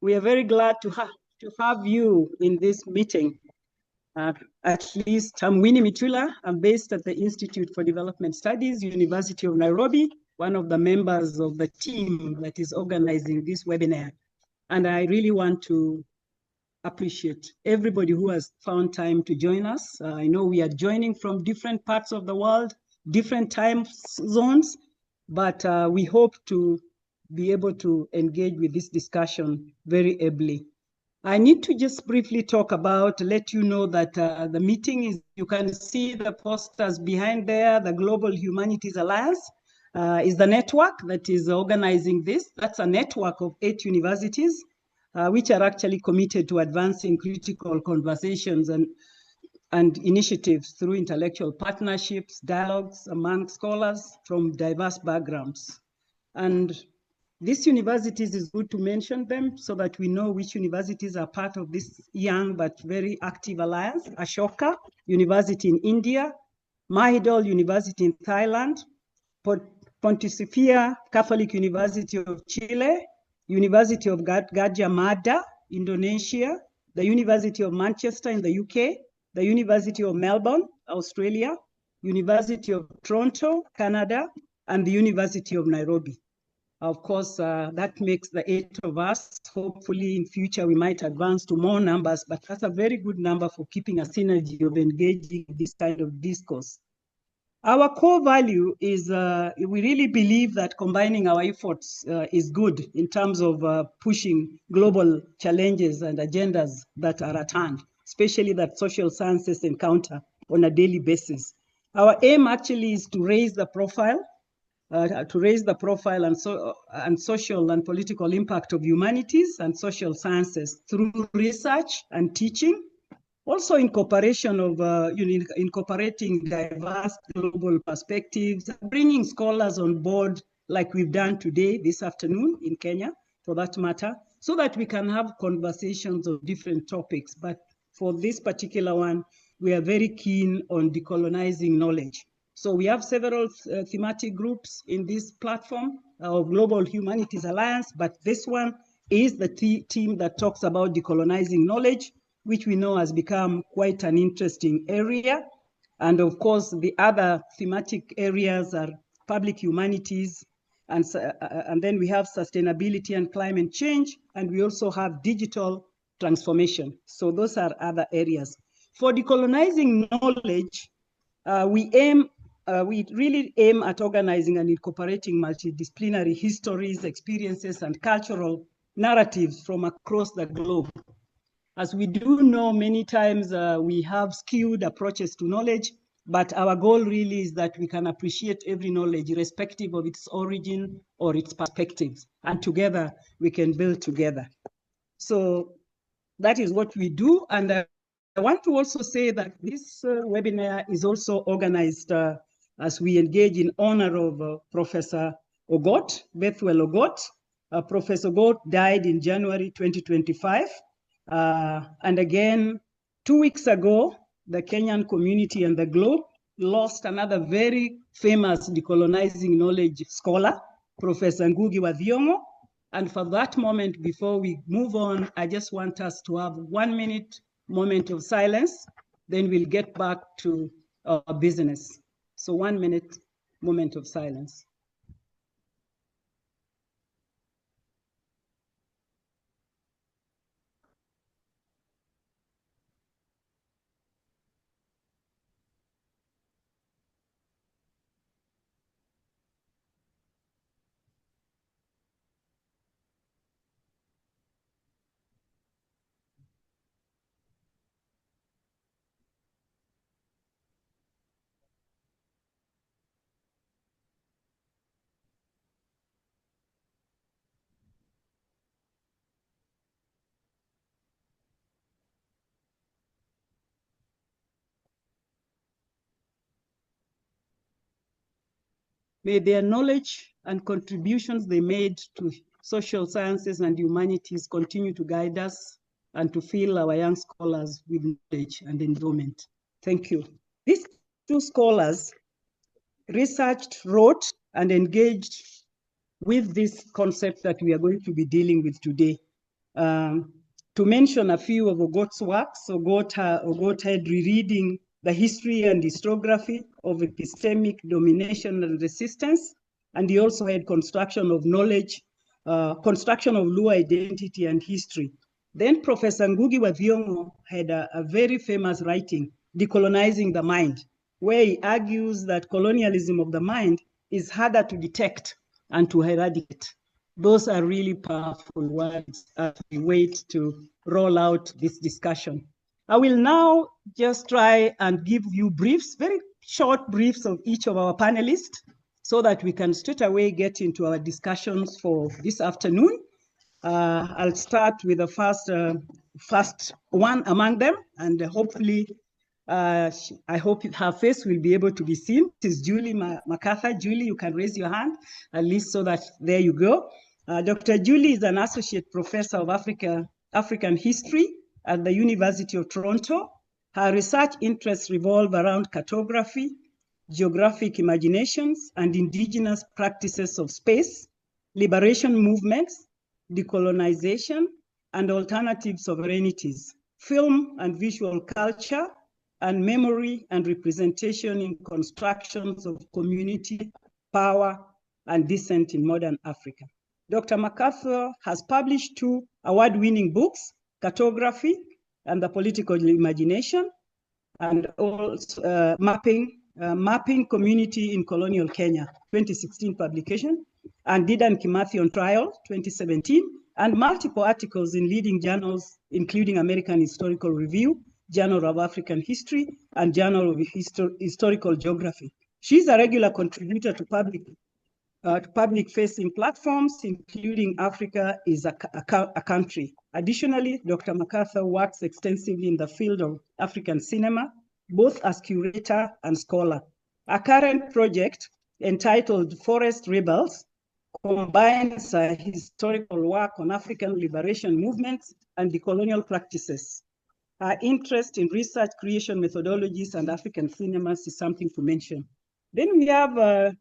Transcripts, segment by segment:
We are very glad to have you in this meeting. At least I'm Winnie Mitula. I'm based at the Institute for Development Studies, University of Nairobi, one of the members of the team that is organizing this webinar. And I really want to appreciate everybody who has found time to join us. I know we are joining from different parts of the world, different time zones, but we hope to be able to engage with this discussion very ably. I need to just briefly talk about, let you know that the meeting is, you can see the posters behind there, the Global Humanities Alliance is the network that is organizing this. That's a network of 8 universities, which are actually committed to advancing critical conversations and initiatives through intellectual partnerships, dialogues among scholars from diverse backgrounds. And these universities, is good to mention them so that we know which universities are part of this young but very active alliance. Ashoka University in India, Mahidol University in Thailand, Pontificia Catholic University of Chile, University of Gajah Mada, Indonesia, the University of Manchester in the UK, the University of Melbourne, Australia, University of Toronto, Canada, and the University of Nairobi. Of course, that makes the 8 of us. Hopefully in future we might advance to more numbers, but that's a very good number for keeping a synergy of engaging this kind of discourse. Our core value is we really believe that combining our efforts is good in terms of pushing global challenges and agendas that are at hand, especially that social sciences encounter on a daily basis. Our aim actually is to raise the profile and social and political impact of humanities and social sciences through research and teaching. Also incorporation of incorporating diverse global perspectives, bringing scholars on board like we've done today, this afternoon in Kenya, for that matter, so that we can have conversations of different topics. But for this particular one, we are very keen on decolonizing knowledge. So we have several thematic groups in this platform, our Global Humanities Alliance, but this one is the team that talks about decolonizing knowledge, which we know has become quite an interesting area. And of course, the other thematic areas are public humanities, and then we have sustainability and climate change, and we also have digital transformation. So those are other areas. For decolonizing knowledge, we really aim at organizing and incorporating multidisciplinary histories, experiences, and cultural narratives from across the globe. As we do know, many times we have skewed approaches to knowledge, but our goal really is that we can appreciate every knowledge irrespective of its origin or its perspectives, and together we can build together. So that is what we do. And I want to also say that this webinar is also organized as we engage in honor of Professor Ogot, Bethwell Ogot. Professor Ogot died in January 2025. And again, 2 weeks ago, the Kenyan community and the globe lost another very famous decolonizing knowledge scholar, Professor Ngugi wa Thiong'o. And for that moment, before we move on, I just want us to have 1 minute moment of silence. Then we'll get back to our business. So 1 minute moment of silence. May their knowledge and contributions they made to social sciences and humanities continue to guide us and to fill our young scholars with knowledge and endowment. Thank you. These 2 scholars researched, wrote, and engaged with this concept that we are going to be dealing with today. To mention a few of Ogot's works, Ogot had rereading the history and historiography of epistemic domination and resistance, and he also had construction of knowledge, construction of Luo identity and history. Then Professor Ngugi wa Thiong'o had a very famous writing, Decolonizing the Mind, where he argues that colonialism of the mind is harder to detect and to eradicate. Those are really powerful words as we wait to roll out this discussion. I will now just try and give you briefs, very short briefs of each of our panelists, so that we can straight away get into our discussions for this afternoon. I'll start with the first one among them, and hopefully, I hope her face will be able to be seen. It is Julie MacArthur. Julie, you can raise your hand, at least so that there you go. Dr. Julie is an associate professor of African history at the University of Toronto. Her research interests revolve around cartography, geographic imaginations, and indigenous practices of space, liberation movements, decolonization, and alternative sovereignties, film and visual culture, and memory and representation in constructions of community, power, and dissent in modern Africa. Dr. MacArthur has published 2 award-winning books, Cartography and the Political Imagination, and also Mapping Community in Colonial Kenya, 2016 publication, and Dedan Kimathi on Trial, 2017, and multiple articles in leading journals, including American Historical Review, Journal of African History, and Journal of Historical Geography. She's a regular contributor to public-facing platforms, including Africa is a Country. Additionally, Dr. MacArthur works extensively in the field of African cinema, both as curator and scholar. A current project entitled Forest Rebels combines historical work on African liberation movements and decolonial practices. Her interest in research creation methodologies and African cinemas is something to mention. Then we have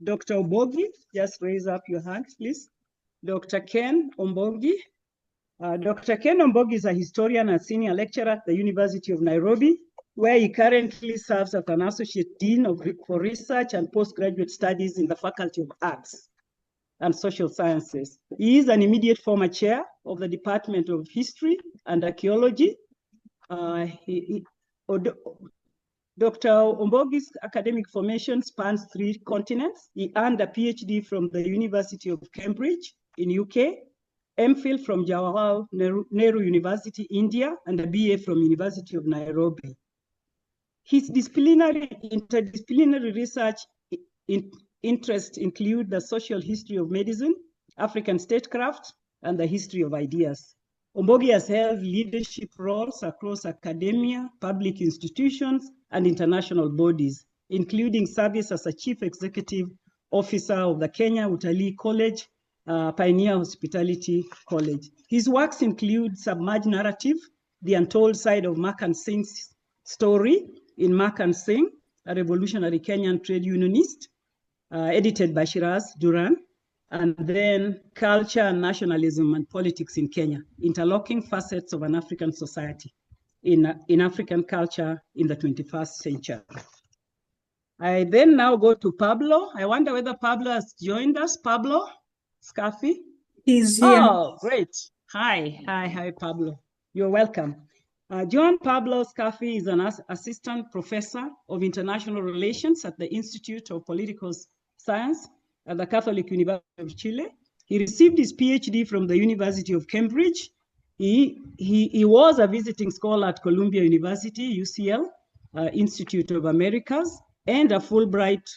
Dr. Ombogi. Just raise up your hand, please. Dr. Ken Ombogi. Dr. Ken Ombogi is a historian and senior lecturer at the University of Nairobi, where he currently serves as an associate dean for research and postgraduate studies in the Faculty of Arts and Social Sciences. He is an immediate former chair of the Department of History and Archaeology. Dr. Ombogi's academic formation spans 3 continents. He earned a PhD from the University of Cambridge in UK, MPhil from Jawaharlal Nehru University, India, and a BA from University of Nairobi. His interdisciplinary research interests include the social history of medicine, African statecraft, and the history of ideas. Ombogi has held leadership roles across academia, public institutions, and international bodies, including service as a chief executive officer of the Kenya Utalii College, Pioneer Hospitality College. His works include Submerged Narrative, The Untold Side of Makan Singh's Story in Makan Singh, a revolutionary Kenyan trade unionist, edited by Shiraz Duran, and then Culture and Nationalism and Politics in Kenya, Interlocking Facets of an African Society in African Culture in the 21st Century. I then now go to Pablo. I wonder whether Pablo has joined us. Pablo Scaffy? He's here. Oh, great. Hi, Pablo. You're welcome. John Pablo Scaffy is an assistant professor of international relations at the Institute of Political Science at the Catholic University of Chile. He received his PhD from the University of Cambridge. He was a visiting scholar at Columbia University, UCL, Institute of Americas, and a Fulbright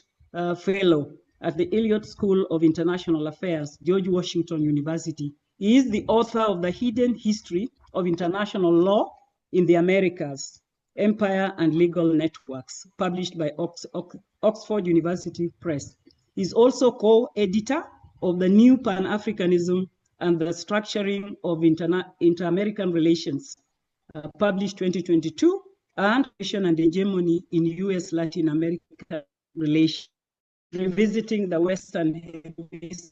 fellow at the Elliott School of International Affairs, George Washington University. He is the author of The Hidden History of International Law in the Americas, Empire and Legal Networks, published by Oxford University Press. He's also co-editor of The New Pan-Africanism and the Structuring of Inter-American Relations, published 2022, and Creation and Hegemony in U.S. Latin American Relations, revisiting the Western Hemisphere.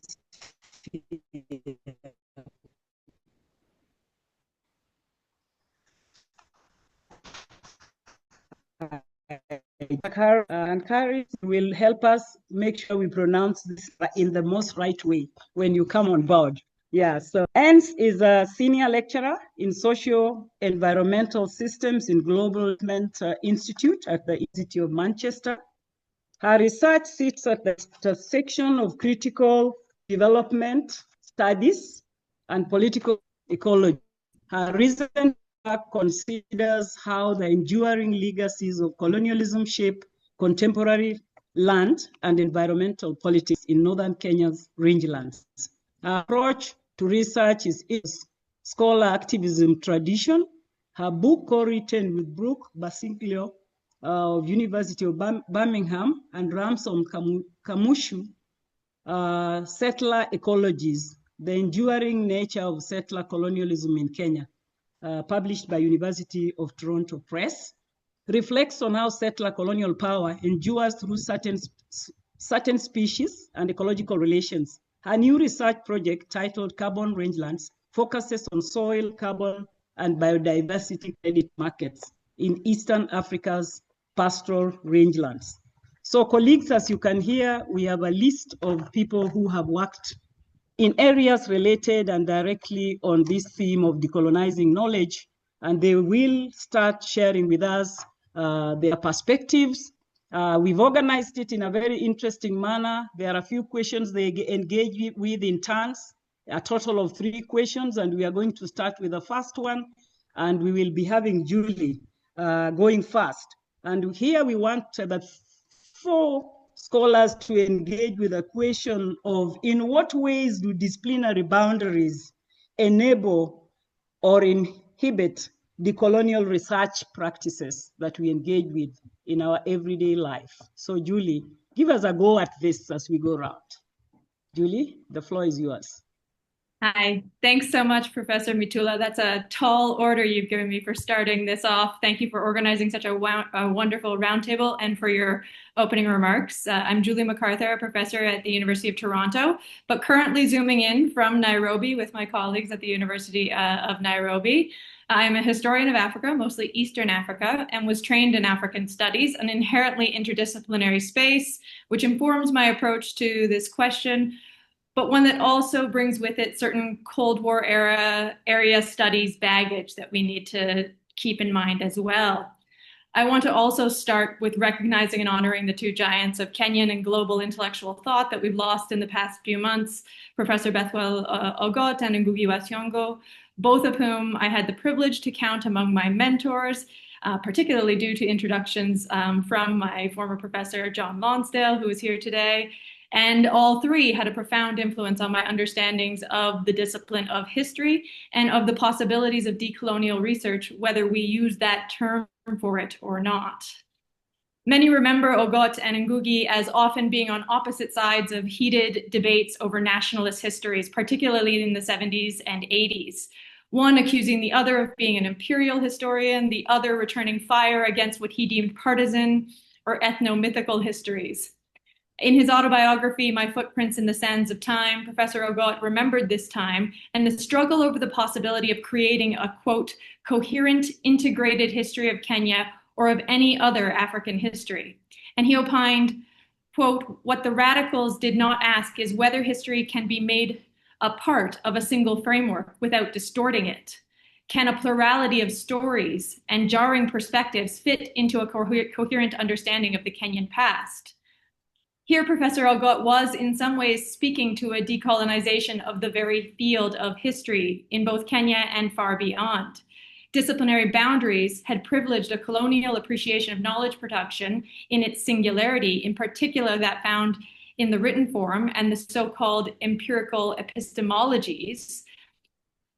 and Carrie will help us make sure we pronounce this in the most right way when you come on board. Yeah, so Ernst is a senior lecturer in socio-environmental systems in Global Development Institute at the University of Manchester. Her research sits at the intersection of critical development studies and political ecology. Her recent work considers how the enduring legacies of colonialism shape contemporary land and environmental politics in northern Kenya's rangelands. Her approach to research is scholar activism tradition. Her book, co-written with Brooke Basiglio of University of Birmingham and Ramson Kamushu, Settler Ecologies, The Enduring Nature of Settler Colonialism in Kenya, published by University of Toronto Press, reflects on how settler colonial power endures through certain species and ecological relations. Her new research project, titled Carbon Rangelands, focuses on soil, carbon, and biodiversity credit markets in Eastern Africa's pastoral rangelands. So colleagues, as you can hear, we have a list of people who have worked in areas related and directly on this theme of decolonizing knowledge, and they will start sharing with us their perspectives. We've organized it in a very interesting manner. There are a few questions they engage with in turns, a total of 3 questions, and we are going to start with the first one, and we will be having Julie going first. And here we want the 4 scholars to engage with a question of in what ways do disciplinary boundaries enable or inhibit the colonial research practices that we engage with in our everyday life. So Julie, give us a go at this as we go around. Julie, the floor is yours. Hi, thanks so much, Professor Mitula. That's a tall order you've given me for starting this off. Thank you for organizing such a wonderful roundtable and for your opening remarks. I'm Julie MacArthur, a professor at the University of Toronto, but currently zooming in from Nairobi with my colleagues at the University of Nairobi. I'm a historian of Africa, mostly Eastern Africa, and was trained in African studies, an inherently interdisciplinary space, which informs my approach to this question, but one that also brings with it certain Cold War area studies baggage that we need to keep in mind as well. I want to also start with recognizing and honoring the 2 giants of Kenyan and global intellectual thought that we've lost in the past few months, Professor Bethwell Ogot and Ngugi wa Thiong'o, both of whom I had the privilege to count among my mentors, particularly due to introductions from my former professor, John Lonsdale, who is here today. And all 3 had a profound influence on my understandings of the discipline of history and of the possibilities of decolonial research, whether we use that term for it or not. Many remember Ogot and Ngugi as often being on opposite sides of heated debates over nationalist histories, particularly in the 70s and 80s. One accusing the other of being an imperial historian, the other returning fire against what he deemed partisan or ethno-mythical histories. In his autobiography, My Footprints in the Sands of Time, Professor Ogot remembered this time and the struggle over the possibility of creating a, quote, coherent, integrated history of Kenya or of any other African history. And he opined, quote, what the radicals did not ask is whether history can be made a part of a single framework without distorting it. Can a plurality of stories and jarring perspectives fit into a coherent understanding of the Kenyan past? Here, Professor Ogot was in some ways speaking to a decolonization of the very field of history in both Kenya and far beyond. Disciplinary boundaries had privileged a colonial appreciation of knowledge production in its singularity, in particular that found in the written form and the so-called empirical epistemologies,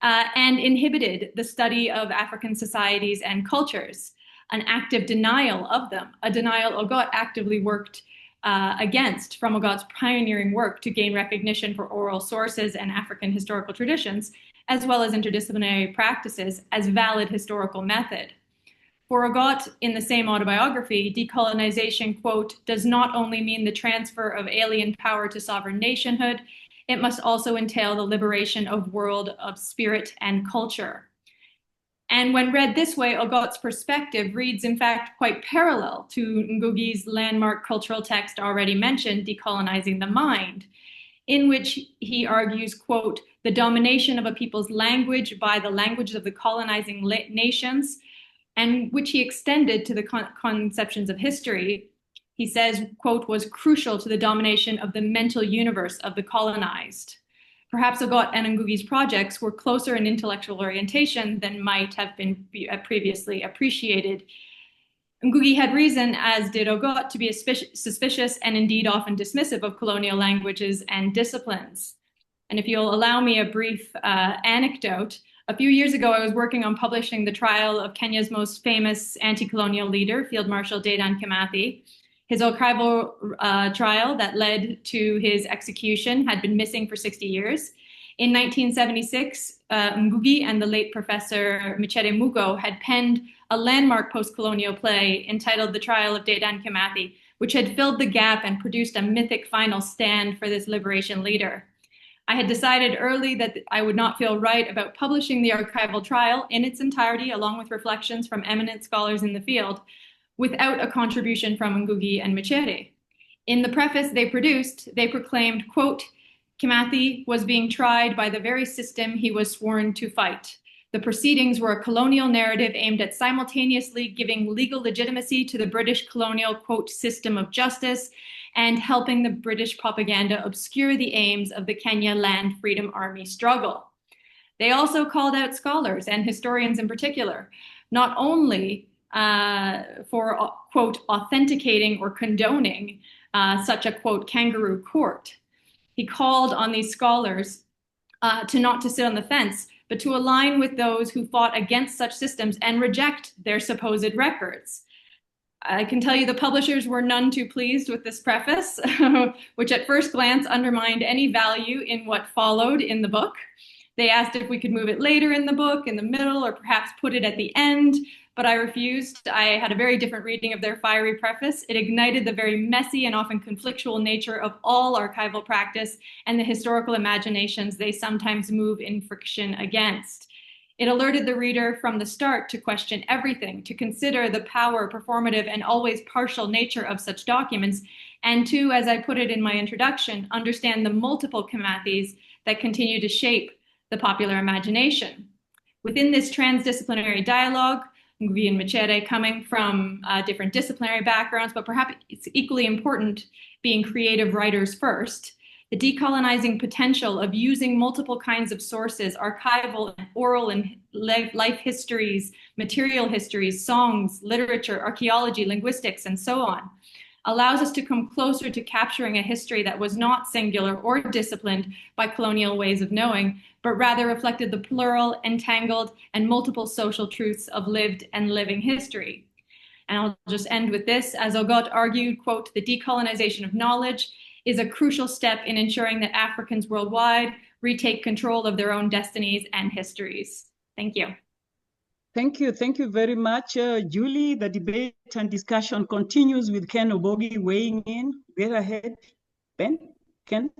and inhibited the study of African societies and cultures, an active denial of them, a denial Ogot actively worked against from Ogot's pioneering work to gain recognition for oral sources and African historical traditions, as well as interdisciplinary practices as valid historical method. For Ogot, in the same autobiography, decolonization, quote, does not only mean the transfer of alien power to sovereign nationhood, it must also entail the liberation of world of spirit and culture. And when read this way, Ogot's perspective reads, in fact, quite parallel to Ngugi's landmark cultural text already mentioned, Decolonizing the Mind, in which he argues, quote, the domination of a people's language by the language of the colonizing nations, and which he extended to the conceptions of history, he says, quote, was crucial to the domination of the mental universe of the colonized. Perhaps Ogot and Ngugi's projects were closer in intellectual orientation than might have been previously appreciated. Ngugi had reason, as did Ogot, to be suspicious and indeed often dismissive of colonial languages and disciplines. And if you'll allow me a brief anecdote, a few years ago, I was working on publishing the trial of Kenya's most famous anti-colonial leader, Field Marshal Dedan Kimathi. His archival trial that led to his execution had been missing for 60 years. In 1976, Ngugi and the late Professor Michere Mugo had penned a landmark post-colonial play entitled The Trial of Dedan Kimathi, which had filled the gap and produced a mythic final stand for this liberation leader. I had decided early that I would not feel right about publishing the archival trial in its entirety, along with reflections from eminent scholars in the field, without a contribution from Ngugi and Michere. In the preface they produced, they proclaimed, quote, Kimathi was being tried by the very system he was sworn to fight. The proceedings were a colonial narrative aimed at simultaneously giving legal legitimacy to the British colonial, quote, system of justice and helping the British propaganda obscure the aims of the Kenya Land Freedom Army struggle. They also called out scholars and historians in particular, not only for, quote, authenticating or condoning such a, quote, kangaroo court. He called on these scholars to not to sit on the fence, but to align with those who fought against such systems and reject their supposed records. I can tell you the publishers were none too pleased with this preface, which at first glance undermined any value in what followed in the book. They asked if we could move it later in the book, in the middle, or perhaps put it at the end, but I refused. I had a very different reading of their fiery preface. It ignited the very messy and often conflictual nature of all archival practice and the historical imaginations they sometimes move in friction against. It alerted the reader from the start to question everything, to consider the power, performative, and always partial nature of such documents, and to, as I put it in my introduction, understand the multiple Kimathis that continue to shape the popular imagination. Within this transdisciplinary dialogue, Ngugi and Michere coming from different disciplinary backgrounds, but perhaps it's equally important being creative writers first, the decolonizing potential of using multiple kinds of sources, archival, oral, and life histories, material histories, songs, literature, archaeology, linguistics, and so on, allows us to come closer to capturing a history that was not singular or disciplined by colonial ways of knowing, but rather reflected the plural, entangled, and multiple social truths of lived and living history. And I'll just end with this. As Ogot argued, quote, the decolonization of knowledge is a crucial step in ensuring that Africans worldwide retake control of their own destinies and histories. Thank you. Thank you. Thank you very much, Julie. The debate and discussion continues with Ken Obogi weighing in. Go ahead, Ben, Ken.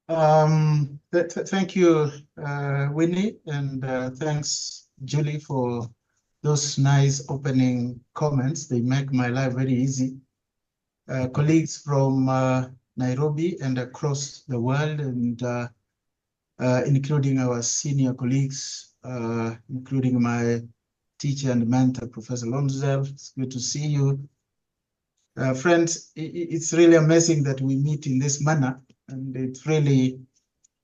Thank you, Winnie, and thanks, Julie, for those nice opening comments. They make my life very easy. Colleagues from Nairobi and across the world, and including our senior colleagues, including my teacher and mentor, Professor Lonsdale. It's good to see you. Friends, it's really amazing that we meet in this manner, and it really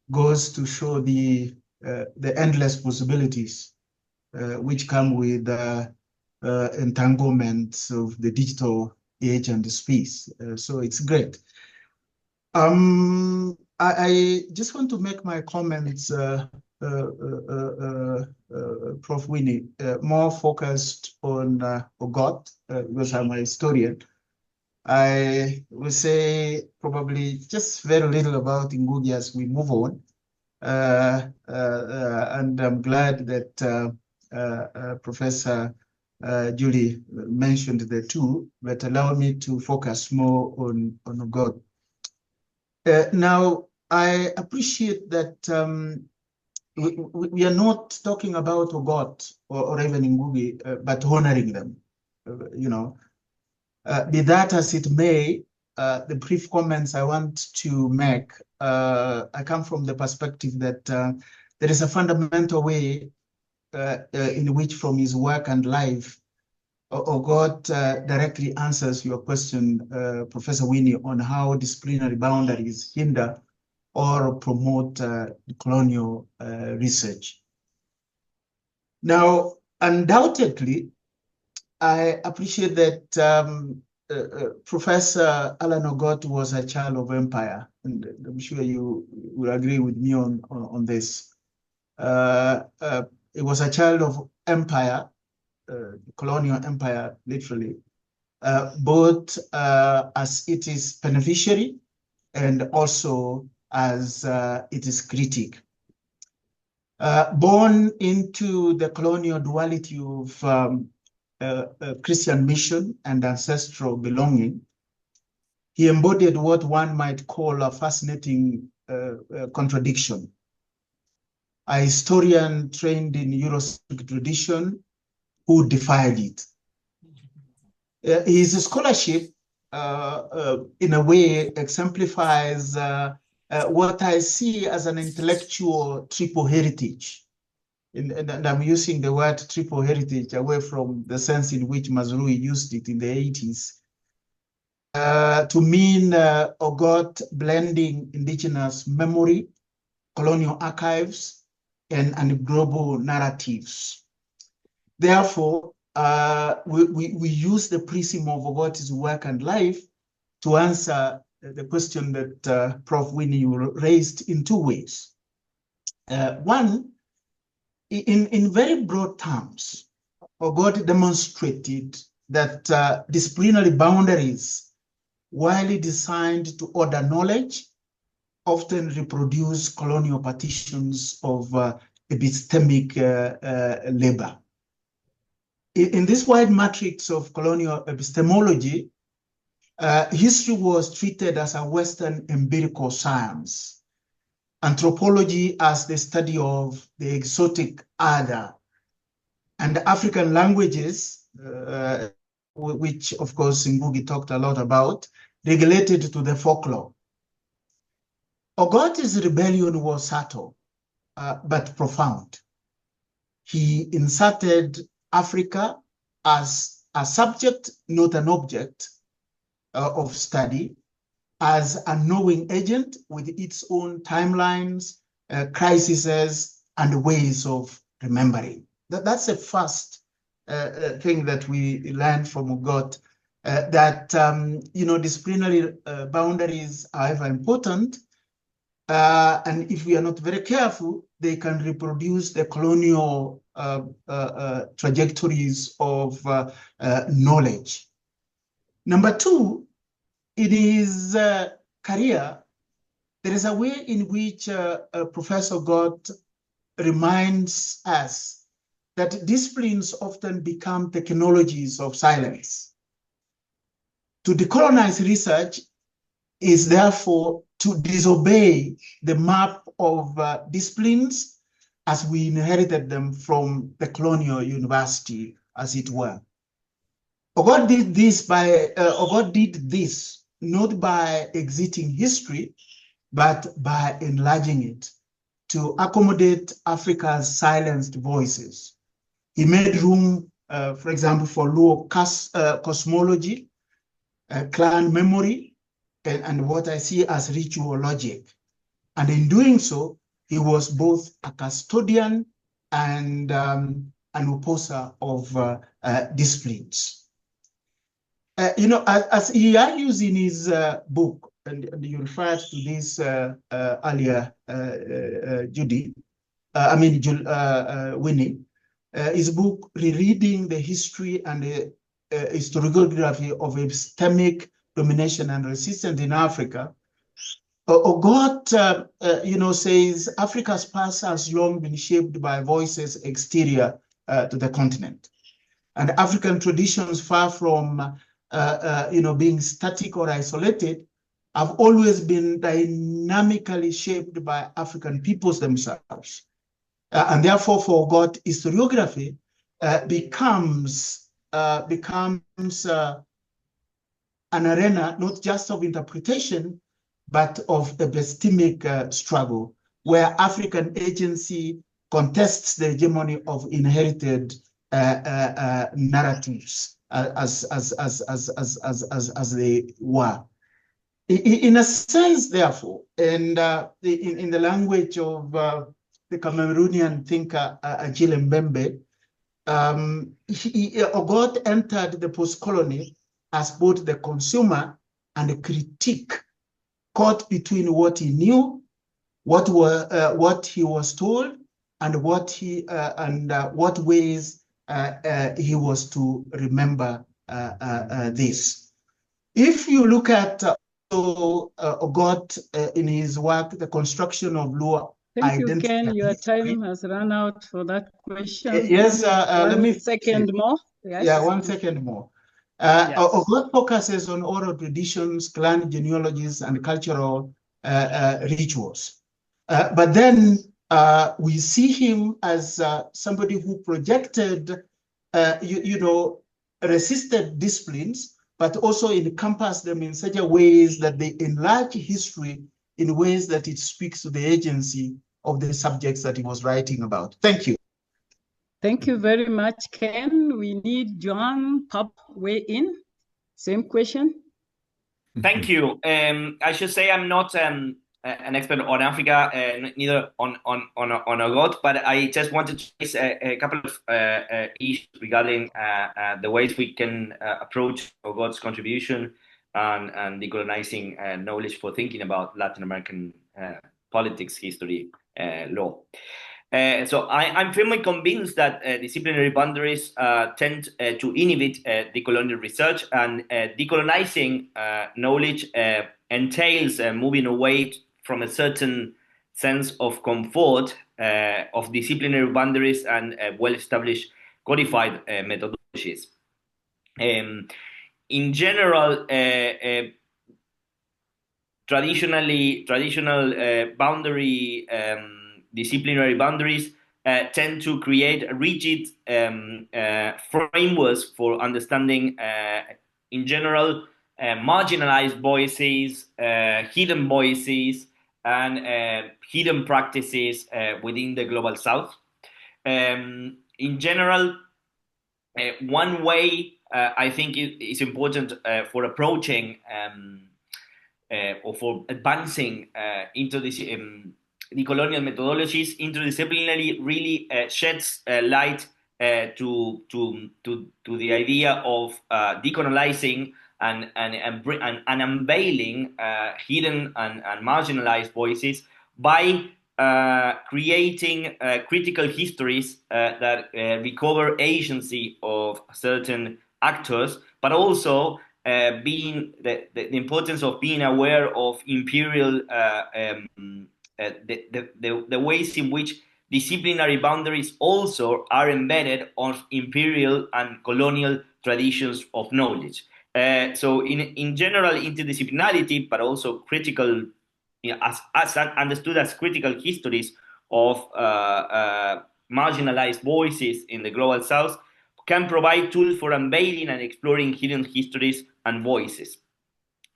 goes to show the endless possibilities which come with entanglements of the digital age and the space. So it's great. I just want to make my comments, Prof. Winnie, more focused on Ogot, because I'm a historian. I will say probably just very little about Ngugi as we move on. And I'm glad that Professor Julie mentioned the two, but allow me to focus more on Ogot. Now, I appreciate that we are not talking about Ogot or even Ngugi, but honoring them. Be that as it may, the brief comments I want to make, I come from the perspective that there is a fundamental way in which from his work and life, Ogot directly answers your question, Professor Winnie, on how disciplinary boundaries hinder or promote colonial research. Now, undoubtedly, I appreciate that Professor Alan Ogot was a child of empire, and I'm sure you will agree with me on this. It was a child of empire, colonial empire, literally, both as it is beneficiary and also as it is critic. Born into the colonial duality of Christian mission and ancestral belonging, he embodied what one might call a fascinating contradiction. A historian trained in Eurocentric tradition who defied it. His scholarship, in a way, exemplifies what I see as an intellectual triple heritage. And I'm using the word triple heritage away from the sense in which Mazrui used it in the 80s to mean Ogot blending indigenous memory, colonial archives, and global narratives. Therefore, we use the prism of Ogot's work and life to answer the question that Prof. Winnie raised in two ways. One, in very broad terms, Ogot demonstrated that disciplinary boundaries, widely designed to order knowledge, often reproduce colonial partitions of epistemic labor. In this wide matrix of colonial epistemology, history was treated as a Western empirical science, anthropology as the study of the exotic other, and African languages, which of course Ngugi talked a lot about, regulated to the folklore. Ogot's rebellion was subtle, but profound. He inserted Africa as a subject, not an object of study, as a knowing agent with its own timelines, crises, and ways of remembering. That's the first thing that we learned from Ogot, that disciplinary boundaries are ever important, and if we are not very careful, they can reproduce the colonial trajectories of knowledge. Number two, in his career, there is a way in which Professor Ogot reminds us that disciplines often become technologies of silence. To decolonize research is therefore to disobey the map of disciplines as we inherited them from the colonial university, as it were. Ogot did this not by exiting history, but by enlarging it to accommodate Africa's silenced voices. He made room, for example, for Luo cosmology, clan memory, and what I see as ritual logic. And in doing so, he was both a custodian and an opposer of disciplines. As he argues in his book, and you referred to this earlier, Winnie, his book, Rereading the History and the Historiography of Epistemic Domination and Resistance in Africa, Ogot, says Africa's past has long been shaped by voices exterior to the continent. And African traditions, far from being static or isolated, have always been dynamically shaped by African peoples themselves. and therefore forgot historiography becomes an arena not just of interpretation, but of epistemic struggle, where African agency contests the hegemony of inherited narratives as they were. In a sense, therefore, and in the language of the Cameroonian thinker Agile Mbembe, Ogot entered the post-colony as both the consumer and the critique, caught between what he knew, what he was told, and what ways he was to remember this. If you look at Ogot in his work, The Construction of Luo Thank you, Identity. Ken. Your time has run out for that question. Yes, let me second more. Yes. Yeah, 1 second more. Yes. Ogot focuses on oral traditions, clan genealogies, and cultural rituals. But then we see him as somebody who projected, resisted disciplines, but also encompassed them in such a ways that they enlarge history in ways that it speaks to the agency of the subjects that he was writing about. Thank you. Thank you very much, Ken. We need John Pop weigh in. Same question. Thank you. I should say I'm not an expert on Africa, neither on Ogot, but I just wanted to raise a couple of issues regarding the ways we can approach Ogot's contribution and decolonizing knowledge for thinking about Latin American politics, history, law. So I'm firmly convinced that disciplinary boundaries tend to inhibit decolonial research, and decolonizing knowledge entails moving away from a certain sense of comfort of disciplinary boundaries and well-established codified methodologies. In general, traditional boundary disciplinary boundaries tend to create rigid frameworks for understanding, in general, marginalized voices, hidden voices, and hidden practices within the Global South. In general, one way I think is important for approaching or for advancing into this decolonial methodologies, interdisciplinary really sheds light to the idea of decolonizing and unveiling hidden and marginalized voices by creating critical histories that recover agency of certain actors, but also being the importance of being aware of imperial the ways in which disciplinary boundaries also are embedded of imperial and colonial traditions of knowledge. So in general, interdisciplinarity, but also critical, as understood as critical histories of marginalized voices in the Global South, can provide tools for unveiling and exploring hidden histories and voices.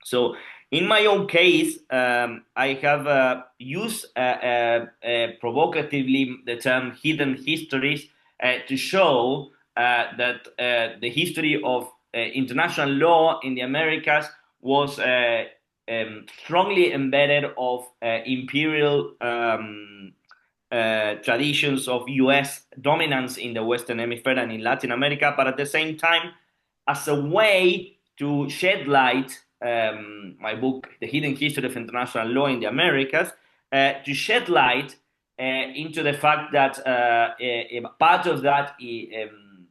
So in my own case, I have used provocatively the term hidden histories to show that the history of international law in the Americas was strongly embedded of imperial traditions of US dominance in the Western Hemisphere and in Latin America, but at the same time, as a way to shed light, my book, The Hidden History of International Law in the Americas, to shed light into the fact that a part of that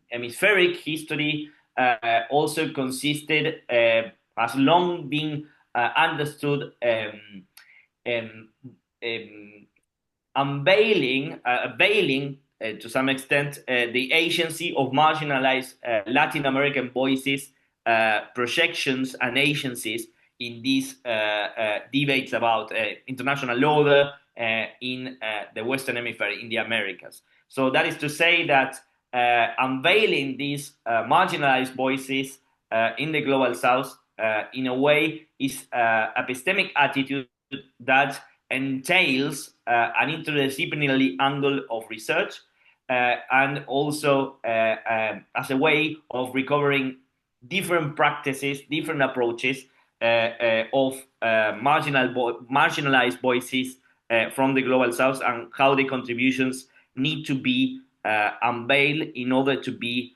hemispheric history also consisted, has long been understood, unveiling to some extent the agency of marginalized Latin American voices, projections, and agencies in these debates about international order, in the Western Hemisphere, in the Americas. So that is to say that unveiling these marginalized voices in the Global South, in a way, is epistemic attitude that entails an interdisciplinary angle of research, and also as a way of recovering different practices, different approaches of marginalized voices from the Global South, and how the contributions need to be unveiled in order to be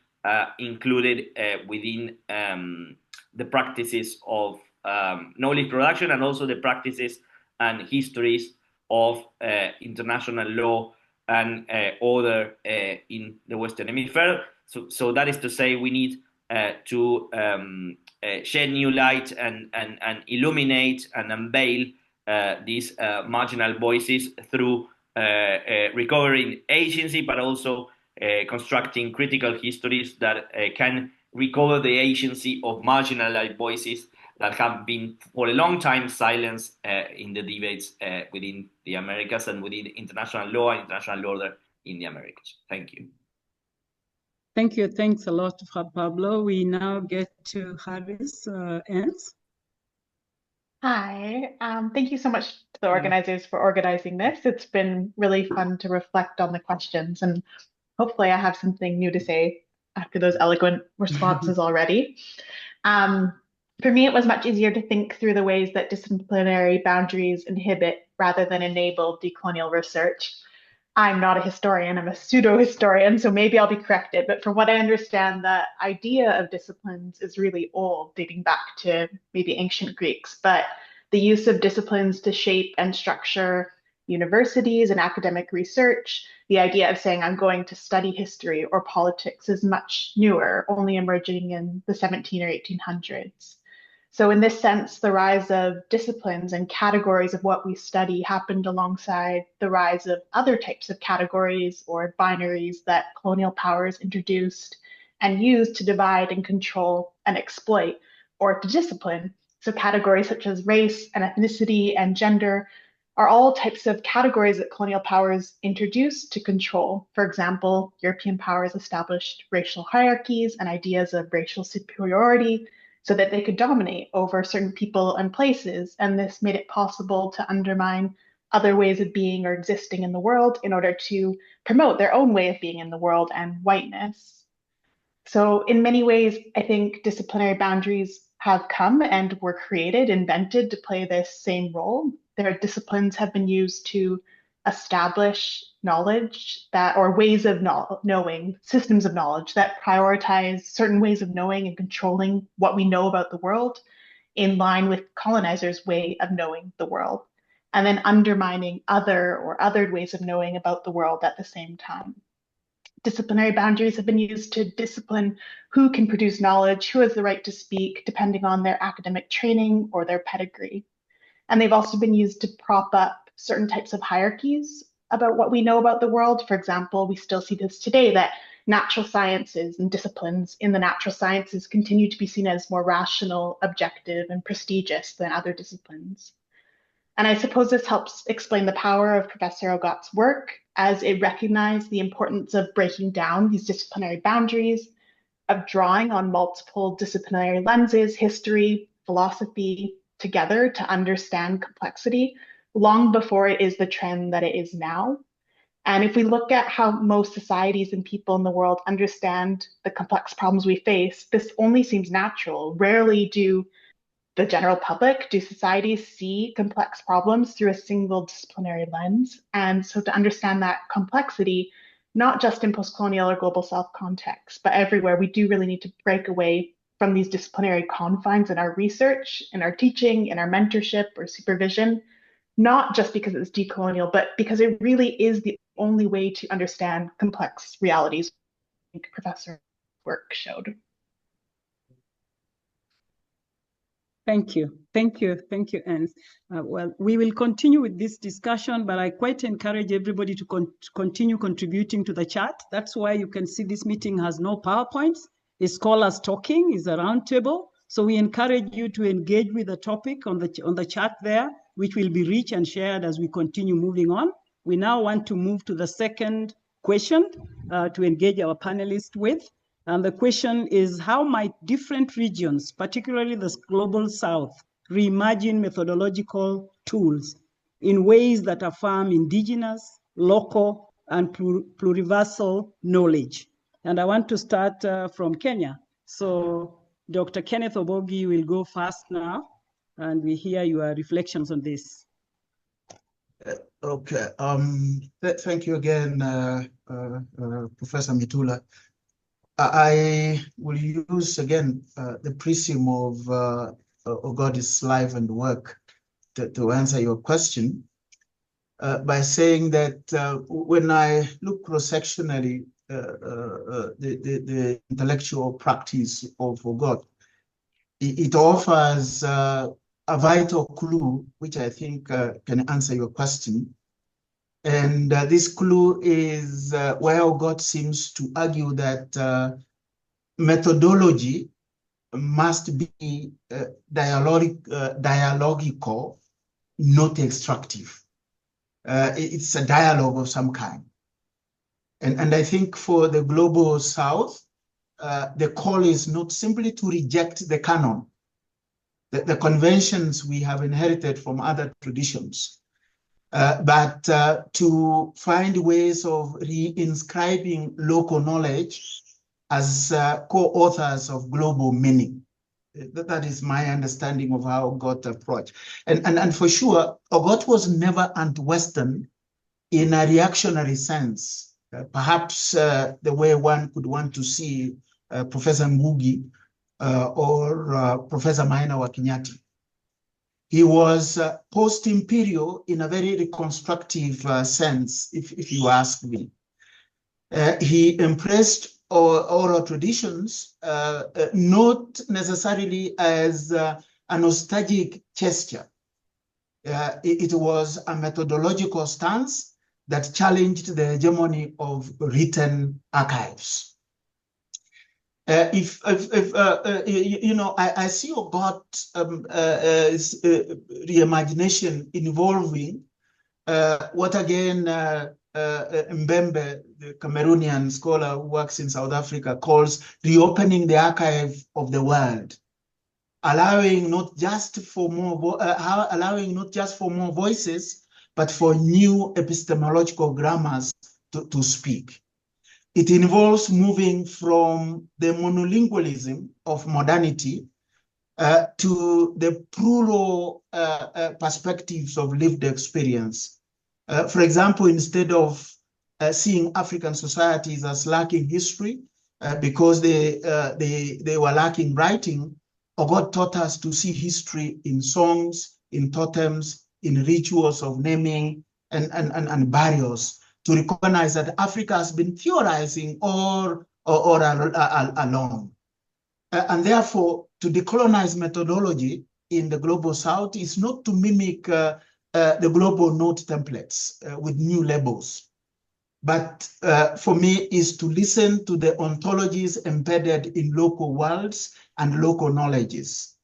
included within the practices of knowledge production, and also the practices and histories of international law and order in the Western Hemisphere. So that is to say, we need to shed new light and illuminate and unveil these marginal voices through recovering agency, but also constructing critical histories that can recover the agency of marginalized voices that have been for a long time silenced in the debates within the Americas and within international law and international order in the Americas. Thank you. Thank you. Thanks a lot, Pablo. We now get to Harris Ernst. Hi, thank you so much to the organizers for organizing this. It's been really fun to reflect on the questions, and hopefully I have something new to say after those eloquent responses already. For me, it was much easier to think through the ways that disciplinary boundaries inhibit rather than enable decolonial research. I'm not a historian, I'm a pseudo-historian, so maybe I'll be corrected, but from what I understand, the idea of disciplines is really old, dating back to maybe ancient Greeks, but the use of disciplines to shape and structure universities and academic research, the idea of saying I'm going to study history or politics, is much newer, only emerging in the 1700s or 1800s. So in this sense, the rise of disciplines and categories of what we study happened alongside the rise of other types of categories or binaries that colonial powers introduced and used to divide and control and exploit, or to discipline. So categories such as race and ethnicity and gender are all types of categories that colonial powers introduced to control. For example, European powers established racial hierarchies and ideas of racial superiority so that they could dominate over certain people and places, and this made it possible to undermine other ways of being or existing in the world in order to promote their own way of being in the world and whiteness. So in many ways, I think disciplinary boundaries have come and were created, invented to play this same role. Their disciplines have been used to establish knowledge that, or ways of knowing, systems of knowledge that prioritize certain ways of knowing and controlling what we know about the world in line with colonizers' way of knowing the world, and then undermining othered ways of knowing about the world at the same time. Disciplinary boundaries have been used to discipline who can produce knowledge, who has the right to speak, depending on their academic training or their pedigree. And they've also been used to prop up certain types of hierarchies about what we know about the world. For example, we still see this today, that natural sciences and disciplines in the natural sciences continue to be seen as more rational, objective, and prestigious than other disciplines. And I suppose this helps explain the power of Professor Ogot's work, as it recognized the importance of breaking down these disciplinary boundaries, of drawing on multiple disciplinary lenses, history, philosophy, together to understand complexity long before it is the trend that it is now. And if we look at how most societies and people in the world understand the complex problems we face, this only seems natural. Rarely do the general public, do societies see complex problems through a single disciplinary lens. And so to understand that complexity, not just in post-colonial or global south context, but everywhere, we do really need to break away from these disciplinary confines in our research, in our teaching, in our mentorship or supervision, not just because it's decolonial, but because it really is the only way to understand complex realities, I think Professor's work showed. Thank you. Thank you. Thank you, Ernst. Well, we will continue with this discussion, but I quite encourage everybody to continue contributing to the chat. That's why you can see this meeting has no PowerPoints. It's scholars talking, is a roundtable. So we encourage you to engage with the topic on the chat there. which will be rich and shared as we continue moving on. We now want to move to the second question to engage our panelists with. And the question is, how might different regions, particularly the Global South, reimagine methodological tools in ways that affirm indigenous, local, and pluriversal knowledge? And I want to start from Kenya. So Dr. Kenneth Obogi will go first now, and we hear your reflections on this. Okay. Thank you again, Professor Mitula. I will use again the prism of Ogodi's life and work to answer your question by saying that when I look cross-sectionally, the intellectual practice of Ogod, it offers a vital clue, which I think can answer your question. And this clue is where Ogod seems to argue that methodology must be dialogical, not extractive. It's a dialogue of some kind. And I think for the Global South, the call is not simply to reject the canon, the conventions we have inherited from other traditions, but to find ways of reinscribing local knowledge as co-authors of global meaning. That is my understanding of how Ogot approached. And for sure, Ogot was never anti-Western in a reactionary sense. Perhaps the way one could want to see Professor Ngugi or Professor Maina Wakinyati. He was post-imperial in a very reconstructive sense, if you ask me. He embraced oral traditions, not necessarily as a nostalgic gesture. It was a methodological stance that challenged the hegemony of written archives. You know, I see about reimagination involving what again Mbembe, the Cameroonian scholar who works in South Africa, calls reopening the archive of the world, allowing not just for more voices, but for new epistemological grammars to speak. It involves moving from the monolingualism of modernity to the plural perspectives of lived experience. For example, instead of seeing African societies as lacking history because they were lacking writing, Ogot taught us to see history in songs, in totems, in rituals of naming and burials, to recognize that Africa has been theorizing all along. And therefore, to decolonize methodology in the Global South is not to mimic the global note templates with new labels, but for me is to listen to the ontologies embedded in local worlds and local knowledges.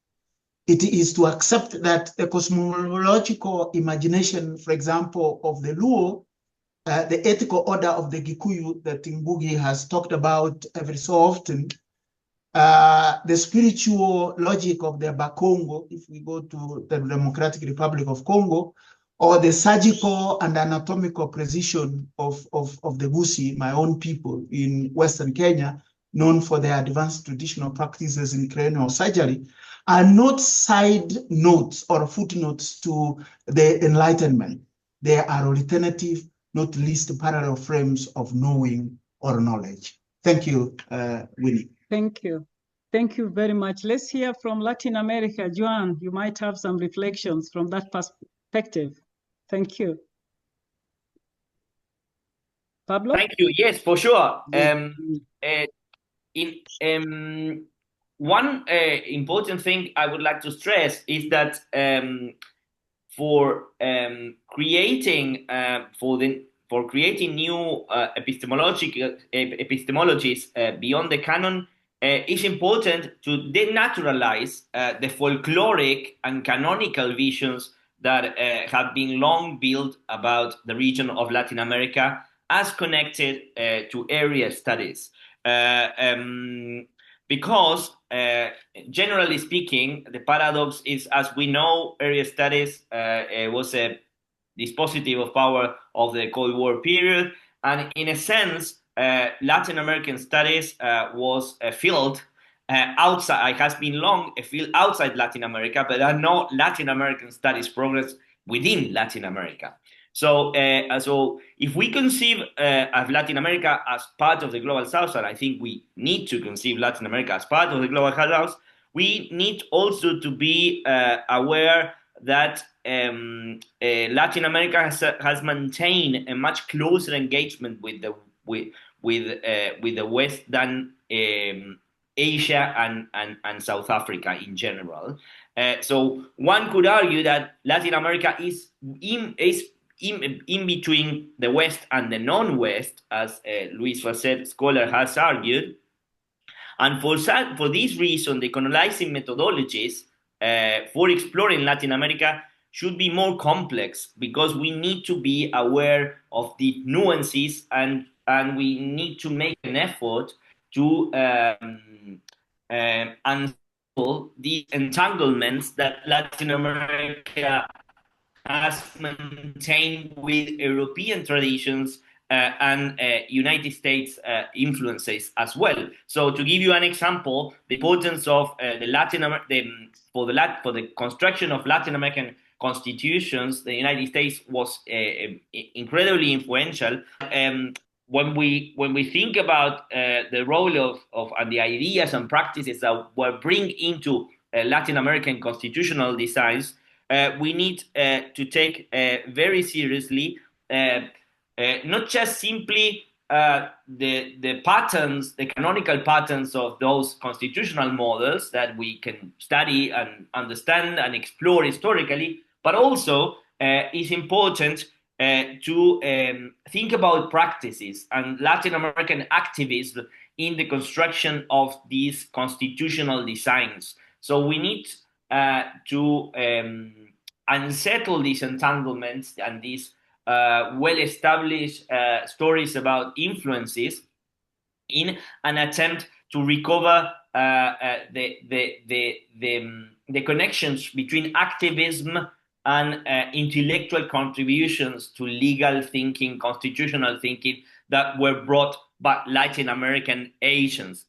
It is to accept that the cosmological imagination, for example, of the Luo, the ethical order of the Gikuyu that Ngugi has talked about every so often, the spiritual logic of the Bakongo, if we go to the Democratic Republic of Congo, or the surgical and anatomical precision of the Busi, my own people in Western Kenya, known for their advanced traditional practices in cranial surgery, are not side notes or footnotes to the Enlightenment. They are alternative, not least parallel frames of knowing or knowledge. Thank you, Winnie. Thank you. Thank you very much. Let's hear from Latin America. Joan, you might have some reflections from that perspective. Thank you. Pablo? Thank you. Yes, for sure. One important thing I would like to stress is that for creating new epistemologies beyond the canon, it's important to denaturalize the folkloric and canonical visions that have been long built about the region of Latin America as connected to area studies. Because generally speaking, the paradox is, as we know, area studies was a dispositive of power of the Cold War period. And in a sense, Latin American studies was a field outside, it has been long a field outside Latin America, but there are no Latin American studies progress within Latin America. So, so if we conceive of Latin America as part of the Global South, and I think we need to conceive Latin America as part of the Global South, we need also to be aware that Latin America has maintained a much closer engagement with the West than Asia and South Africa in general. So one could argue that Latin America is in between the West and the non-West, as Luis Facet, scholar, has argued. And for this reason, the colonizing methodologies for exploring Latin America should be more complex, because we need to be aware of the nuances, and we need to make an effort to unravel the entanglements that Latin America has maintained with European traditions and United States influences as well. So, to give you an example, the importance of for the construction of Latin American constitutions, the United States was incredibly influential. When we think about the role of and the ideas and practices that were bring into Latin American constitutional designs, we need to take very seriously not just simply the patterns, the canonical patterns of those constitutional models that we can study and understand and explore historically, but also it's important to think about practices and Latin American activism in the construction of these constitutional designs. So we need to unsettle these entanglements and these well-established stories about influences in an attempt to recover the connections between activism and intellectual contributions to legal thinking, constitutional thinking that were brought by Latin American Asians.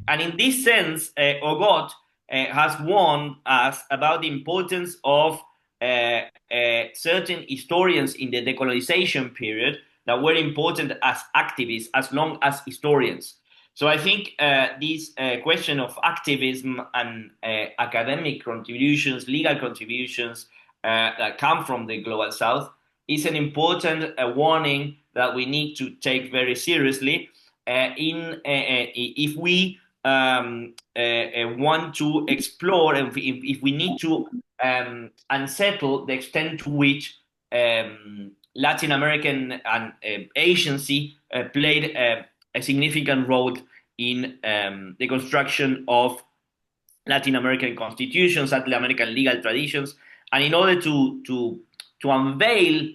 And in this sense, Ogot has warned us about the importance of certain historians in the decolonization period that were important as activists as long as historians. So I think this question of activism and academic contributions, legal contributions that come from the Global South is an important warning that we need to take very seriously if we want to explore, and if we need to unsettle the extent to which Latin American and agency played a significant role in the construction of Latin American constitutions, Latin American legal traditions, and in order to unveil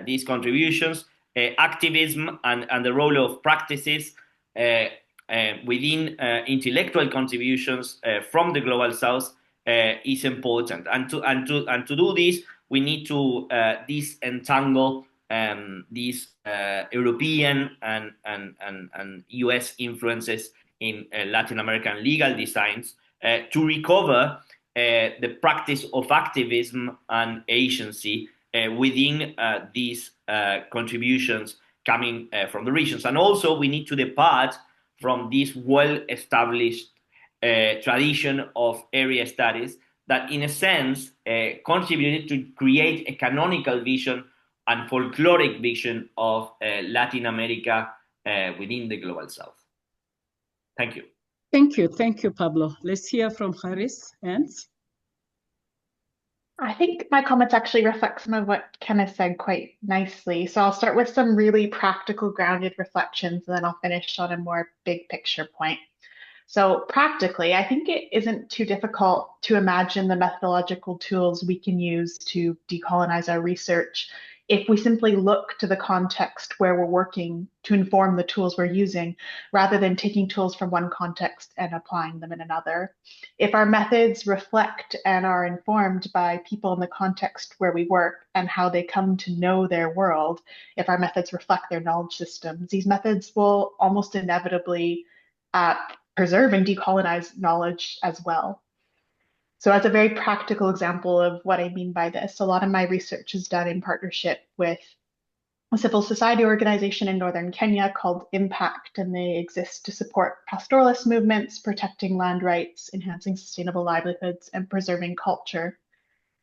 these contributions, activism and the role of practices within intellectual contributions from the Global South is important. And to do this, we need to disentangle these European and US influences in Latin American legal designs to recover the practice of activism and agency within these contributions coming from the regions. And also we need to depart from this well-established tradition of area studies that in a sense contributed to create a canonical vision and folkloric vision of Latin America within the Global South. Thank you. Thank you, Pablo. Let's hear from Haris Ernst. I think my comments actually reflect some of what Kenneth said quite nicely. So I'll start with some really practical, grounded reflections, and then I'll finish on a more big picture point. So practically, I think it isn't too difficult to imagine the methodological tools we can use to decolonize our research if we simply look to the context where we're working to inform the tools we're using, rather than taking tools from one context and applying them in another. If our methods reflect and are informed by people in the context where we work and how they come to know their world, if our methods reflect their knowledge systems, these methods will almost inevitably preserve and decolonize knowledge as well. So as a very practical example of what I mean by this, a lot of my research is done in partnership with a civil society organization in northern Kenya called Impact, and they exist to support pastoralist movements, protecting land rights, enhancing sustainable livelihoods, and preserving culture.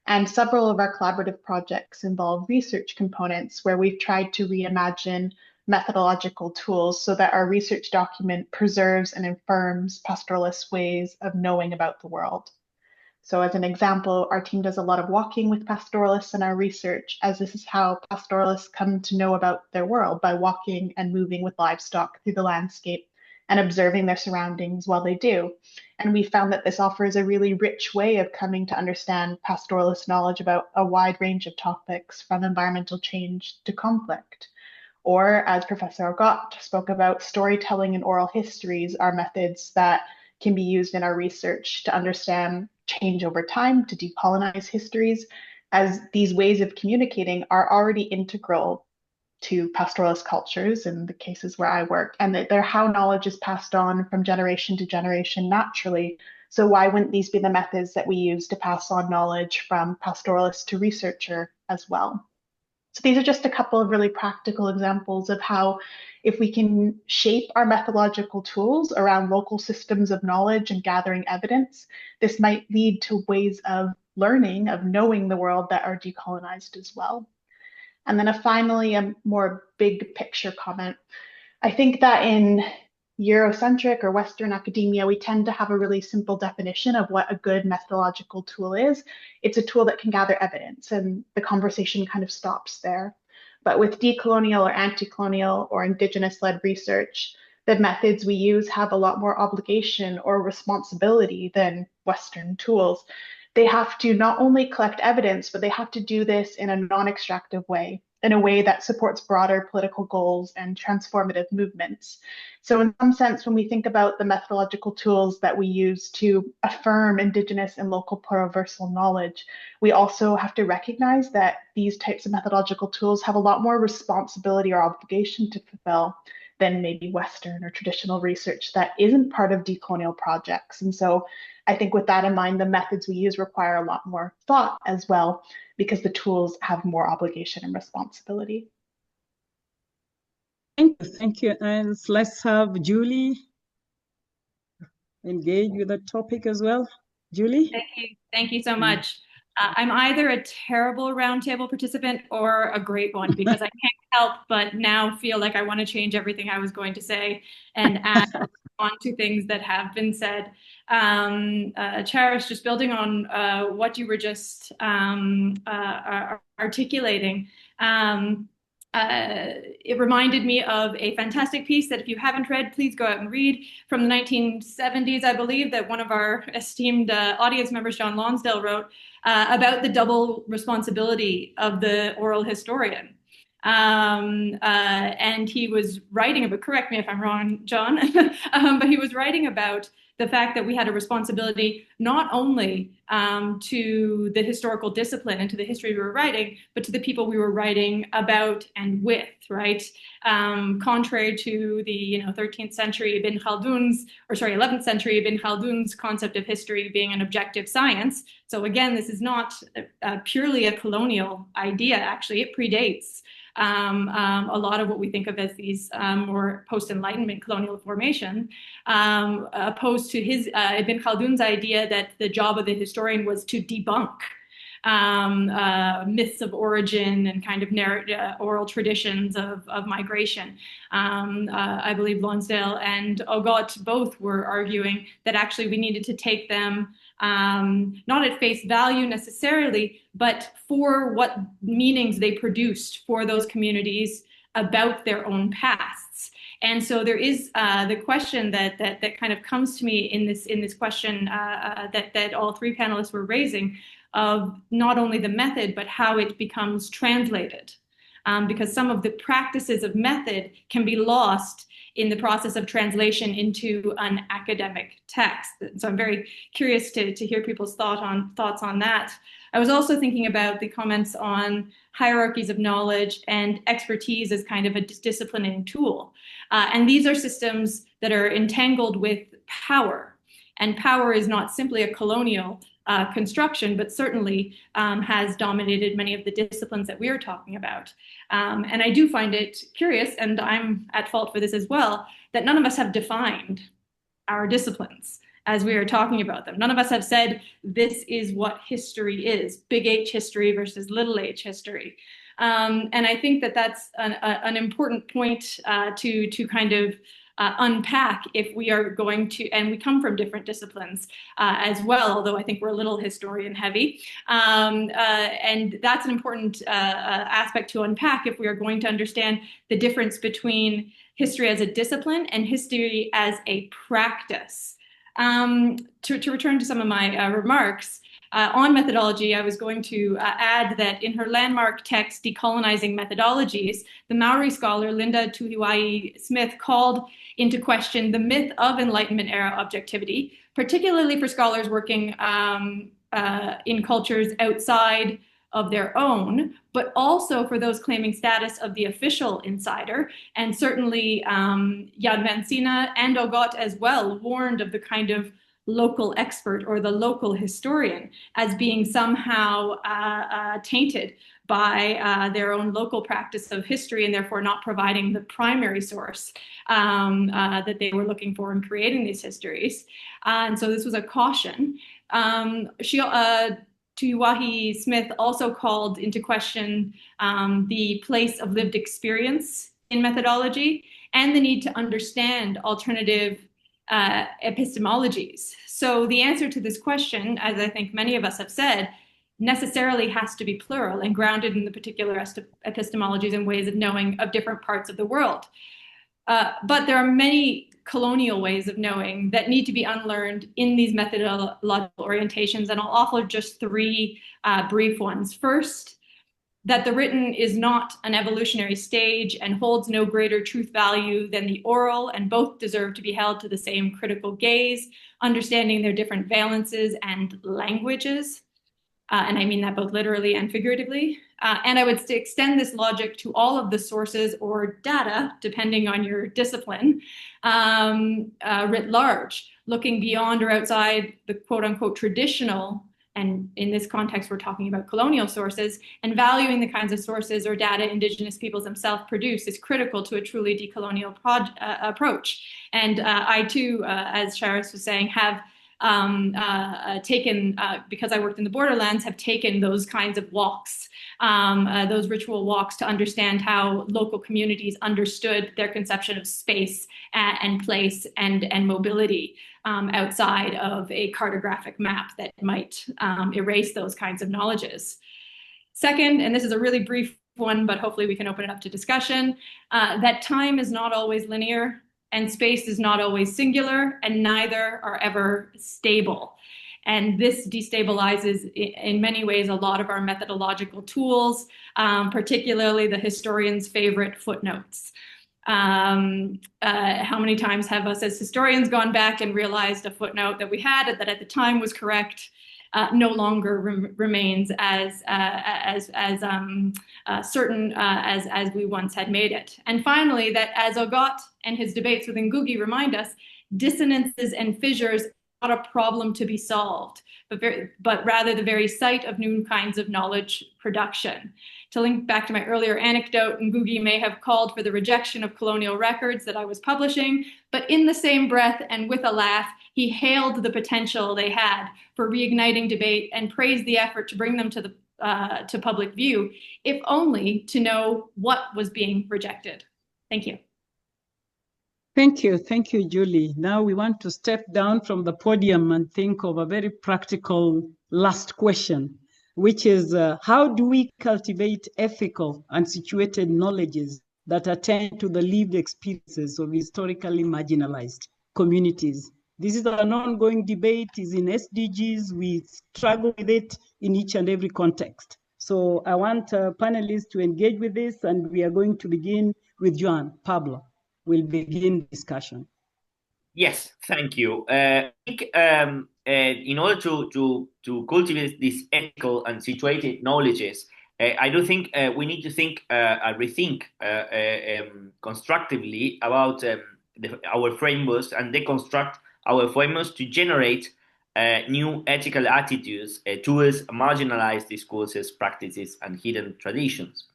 And several of our collaborative projects involve research components where we've tried to reimagine methodological tools so that our research document preserves and affirms pastoralist ways of knowing about the world. So as an example, our team does a lot of walking with pastoralists in our research, as this is how pastoralists come to know about their world, by walking and moving with livestock through the landscape and observing their surroundings while they do. And we found that this offers a really rich way of coming to understand pastoralist knowledge about a wide range of topics, from environmental change to conflict. Or, as Professor Ogot spoke about, storytelling and oral histories are methods that can be used in our research to understand change over time, to decolonize histories, as these ways of communicating are already integral to pastoralist cultures in the cases where I work, and that they're how knowledge is passed on from generation to generation naturally. So why wouldn't these be the methods that we use to pass on knowledge from pastoralist to researcher as well? So these are just a couple of really practical examples of how, if we can shape our methodological tools around local systems of knowledge and gathering evidence, this might lead to ways of learning, of knowing the world that are decolonized as well. And then finally, a more big picture comment. I think that in Eurocentric or Western academia, we tend to have a really simple definition of what a good methodological tool is. It's a tool that can gather evidence, and the conversation kind of stops there. But with decolonial or anti-colonial or indigenous-led research, the methods we use have a lot more obligation or responsibility than Western tools. They have to not only collect evidence, but they have to do this in a non-extractive way, in a way that supports broader political goals and transformative movements. So in some sense, when we think about the methodological tools that we use to affirm Indigenous and local pluriversal knowledge, we also have to recognize that these types of methodological tools have a lot more responsibility or obligation to fulfill than maybe Western or traditional research that isn't part of decolonial projects. And so I think with that in mind, the methods we use require a lot more thought as well, because the tools have more obligation and responsibility. Thank you. And let's have Julie engage with the topic as well. Julie? Thank you so much. I'm either a terrible roundtable participant or a great one, because I can't help but now feel like I want to change everything I was going to say and add on to things that have been said. Charis, just building on what you were just articulating, it reminded me of a fantastic piece that if you haven't read, please go out and read, from the 1970s, I believe, that one of our esteemed audience members, John Lonsdale, wrote about the double responsibility of the oral historian. And he was writing about, correct me if I'm wrong, John, but he was writing about the fact that we had a responsibility not only to the historical discipline and to the history we were writing, but to the people we were writing about and with, right? Contrary to the 13th century Ibn Khaldun's, or sorry, 11th century Ibn Khaldun's concept of history being an objective science. So again, this is not purely a colonial idea. Actually, it predates a lot of what we think of as these more post-Enlightenment colonial formation, opposed to his Ibn Khaldun's idea that the job of the historian was to debunk myths of origin and kind of oral traditions of migration. I believe Lonsdale and Ogot both were arguing that actually we needed to take them not at face value necessarily, but for what meanings they produced for those communities about their own pasts. And so there is the question that kind of comes to me in this question that all three panelists were raising, of not only the method, but how it becomes translated. Because some of the practices of method can be lost in the process of translation into an academic text. So I'm very curious to hear people's thoughts on that. I was also thinking about the comments on hierarchies of knowledge and expertise as kind of a disciplining tool. And these are systems that are entangled with power. And power is not simply a colonial construction, but certainly has dominated many of the disciplines that we are talking about. And I do find it curious, and I'm at fault for this as well, that none of us have defined our disciplines as we are talking about them. None of us have said, this is what history is, big H history versus little h history. And I think that that's an important point to kind of unpack if we are going to, and we come from different disciplines as well, although I think we're a little historian heavy. And that's an important aspect to unpack if we are going to understand the difference between history as a discipline and history as a practice. To return to some of my remarks, on methodology, I was going to add that in her landmark text, Decolonizing Methodologies, the Maori scholar Linda Tuhiwai-Smith called into question the myth of Enlightenment era objectivity, particularly for scholars working in cultures outside of their own, but also for those claiming status of the official insider. And certainly Jan van Sina and Ogot as well warned of the kind of local expert or the local historian as being somehow tainted by their own local practice of history, and therefore not providing the primary source that they were looking for in creating these histories. And so this was a caution. Tuiwahi Smith also called into question the place of lived experience in methodology and the need to understand alternative epistemologies. So the answer to this question, as I think many of us have said, necessarily has to be plural and grounded in the particular epistemologies and ways of knowing of different parts of the world. But there are many colonial ways of knowing that need to be unlearned in these methodological orientations, and I'll offer just three brief ones. First, that the written is not an evolutionary stage and holds no greater truth value than the oral, and both deserve to be held to the same critical gaze, understanding their different valences and languages. And I mean that both literally and figuratively. And I would extend this logic to all of the sources or data, depending on your discipline, writ large, looking beyond or outside the quote unquote traditional, and in this context, we're talking about colonial sources, and valuing the kinds of sources or data Indigenous peoples themselves produce is critical to a truly decolonial approach. And I too, as Charis was saying, have taken, because I worked in the borderlands, have taken those kinds of walks, those ritual walks, to understand how local communities understood their conception of space and place and mobility outside of a cartographic map that might erase those kinds of knowledges. Second, and this is a really brief one, but hopefully we can open it up to discussion, that time is not always linear, and space is not always singular, and neither are ever stable. And this destabilizes, in many ways, a lot of our methodological tools, particularly the historian's favorite footnotes. How many times have us as historians gone back and realized a footnote that we had that at the time was correct no longer remains as certain as we once had made it. And finally, that as Ogot and his debates with Ngugi remind us, dissonances and fissures are not a problem to be solved, but rather the very site of new kinds of knowledge production. To link back to my earlier anecdote, Ngugi may have called for the rejection of colonial records that I was publishing, but in the same breath and with a laugh, he hailed the potential they had for reigniting debate and praised the effort to bring them to to public view, if only to know what was being rejected. Thank you. Thank you, Julie. Now we want to step down from the podium and think of a very practical last question, which is how do we cultivate ethical and situated knowledges that attend to the lived experiences of historically marginalized communities. This is an ongoing debate, is in SDGs, we struggle with it in each and every context. So I want panelists to engage with this, and we are going to begin with Joan. Pablo will begin discussion. Yes, thank you. I think in order to cultivate these ethical and situated knowledges, I do think we need to think rethink constructively about our frameworks and deconstruct our frameworks to generate new ethical attitudes towards marginalized discourses, practices, and hidden traditions.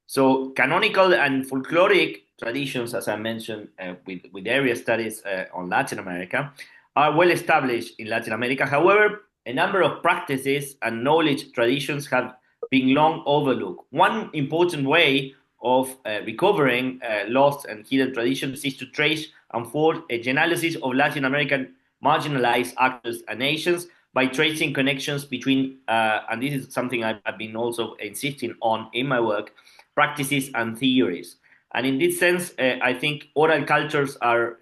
So canonical and folkloric traditions, as I mentioned with area studies on Latin America, are well established in Latin America. However, a number of practices and knowledge traditions have been long overlooked. One important way of recovering lost and hidden traditions is to trace and forge a genealogy of Latin American marginalized actors and nations by tracing connections between, and this is something I've been also insisting on in my work, practices and theories. And in this sense, I think oral cultures are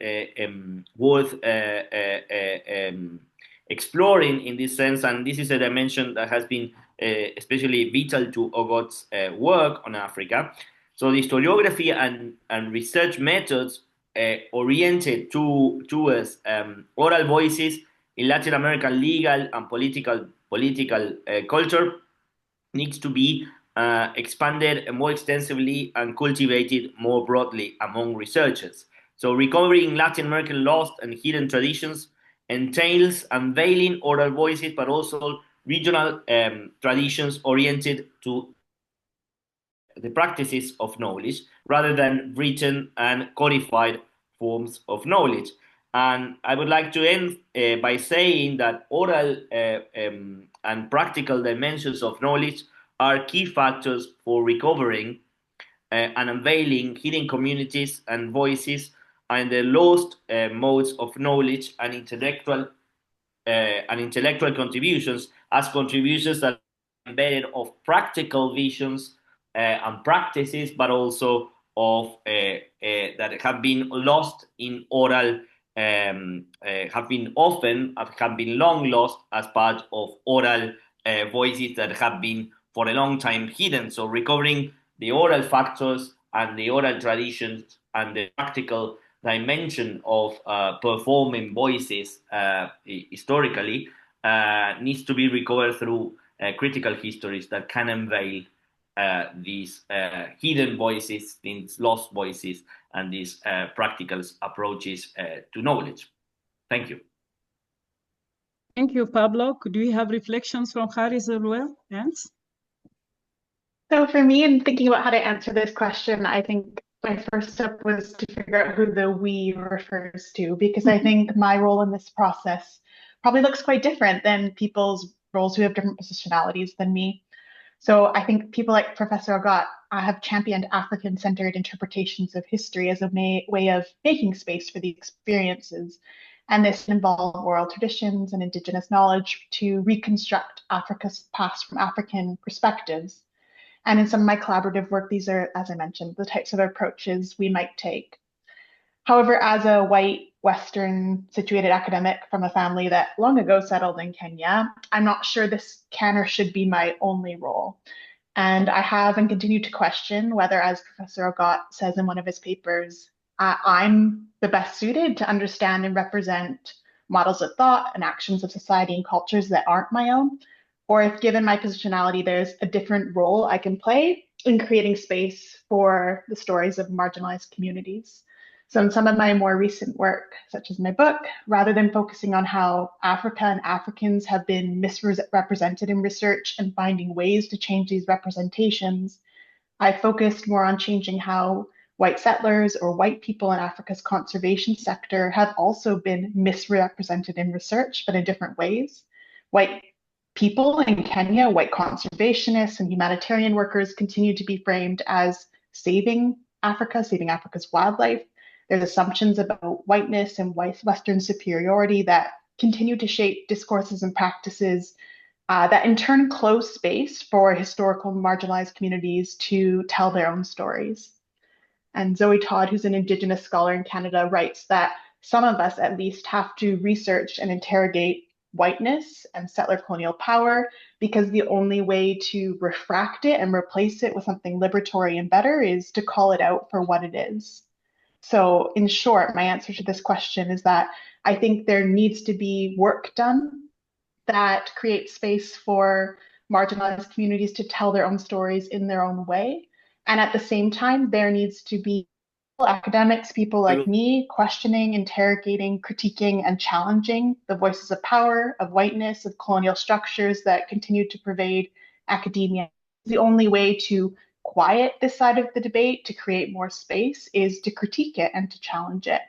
worth exploring in this sense. And this is a dimension that has been especially vital to Ogot's work on Africa. So the historiography and research methods oriented towards oral voices in Latin American legal and political culture needs to be expanded more extensively and cultivated more broadly among researchers. So recovering Latin American lost and hidden traditions entails unveiling oral voices, but also regional traditions oriented to the practices of knowledge rather than written and codified forms of knowledge. And I would like to end by saying that oral and practical dimensions of knowledge are key factors for recovering and unveiling hidden communities and voices and the lost modes of knowledge and intellectual contributions as contributions that are embedded of practical visions and practices, but also of that have been lost in oral, have been long lost as part of oral voices that have been for a long time hidden. So recovering the oral factors and the oral traditions and the practical dimension of performing voices historically needs to be recovered through critical histories that can unveil these hidden voices, these lost voices, and these practical approaches to knowledge. Thank you. Thank you, Pablo. Could we have reflections from Haris as well? Hans? So for me, in thinking about how to answer this question, I think my first step was to figure out who the we refers to, because I think my role in this process probably looks quite different than people's roles who have different positionalities than me. So I think people like Professor Ogot have championed African-centered interpretations of history as a way of making space for these experiences. And this involves oral traditions and indigenous knowledge to reconstruct Africa's past from African perspectives. And in some of my collaborative work, these are, as I mentioned, the types of approaches we might take. However, as a white, Western situated academic from a family that long ago settled in Kenya, I'm not sure this can or should be my only role. And I have and continue to question whether, as Professor Ogot says in one of his papers, I'm the best suited to understand and represent models of thought and actions of society and cultures that aren't my own, or if given my positionality, there's a different role I can play in creating space for the stories of marginalized communities. So in some of my more recent work, such as my book, rather than focusing on how Africa and Africans have been misrepresented in research and finding ways to change these representations, I focused more on changing how white settlers or white people in Africa's conservation sector have also been misrepresented in research, but in different ways. White people in Kenya, white conservationists and humanitarian workers, continue to be framed as saving Africa, saving Africa's wildlife. There's assumptions about whiteness and Western superiority that continue to shape discourses and practices that in turn close space for historical marginalized communities to tell their own stories. And Zoe Todd, who's an Indigenous scholar in Canada, writes that some of us at least have to research and interrogate whiteness and settler colonial power, because the only way to refract it and replace it with something liberatory and better is to call it out for what it is. So in short, my answer to this question is that I think there needs to be work done that creates space for marginalized communities to tell their own stories in their own way. And at the same time, there needs to be academics, people like me, questioning, interrogating, critiquing, and challenging the voices of power, of whiteness, of colonial structures that continue to pervade academia. The only way to quiet this side of the debate, to create more space, is to critique it and to challenge it.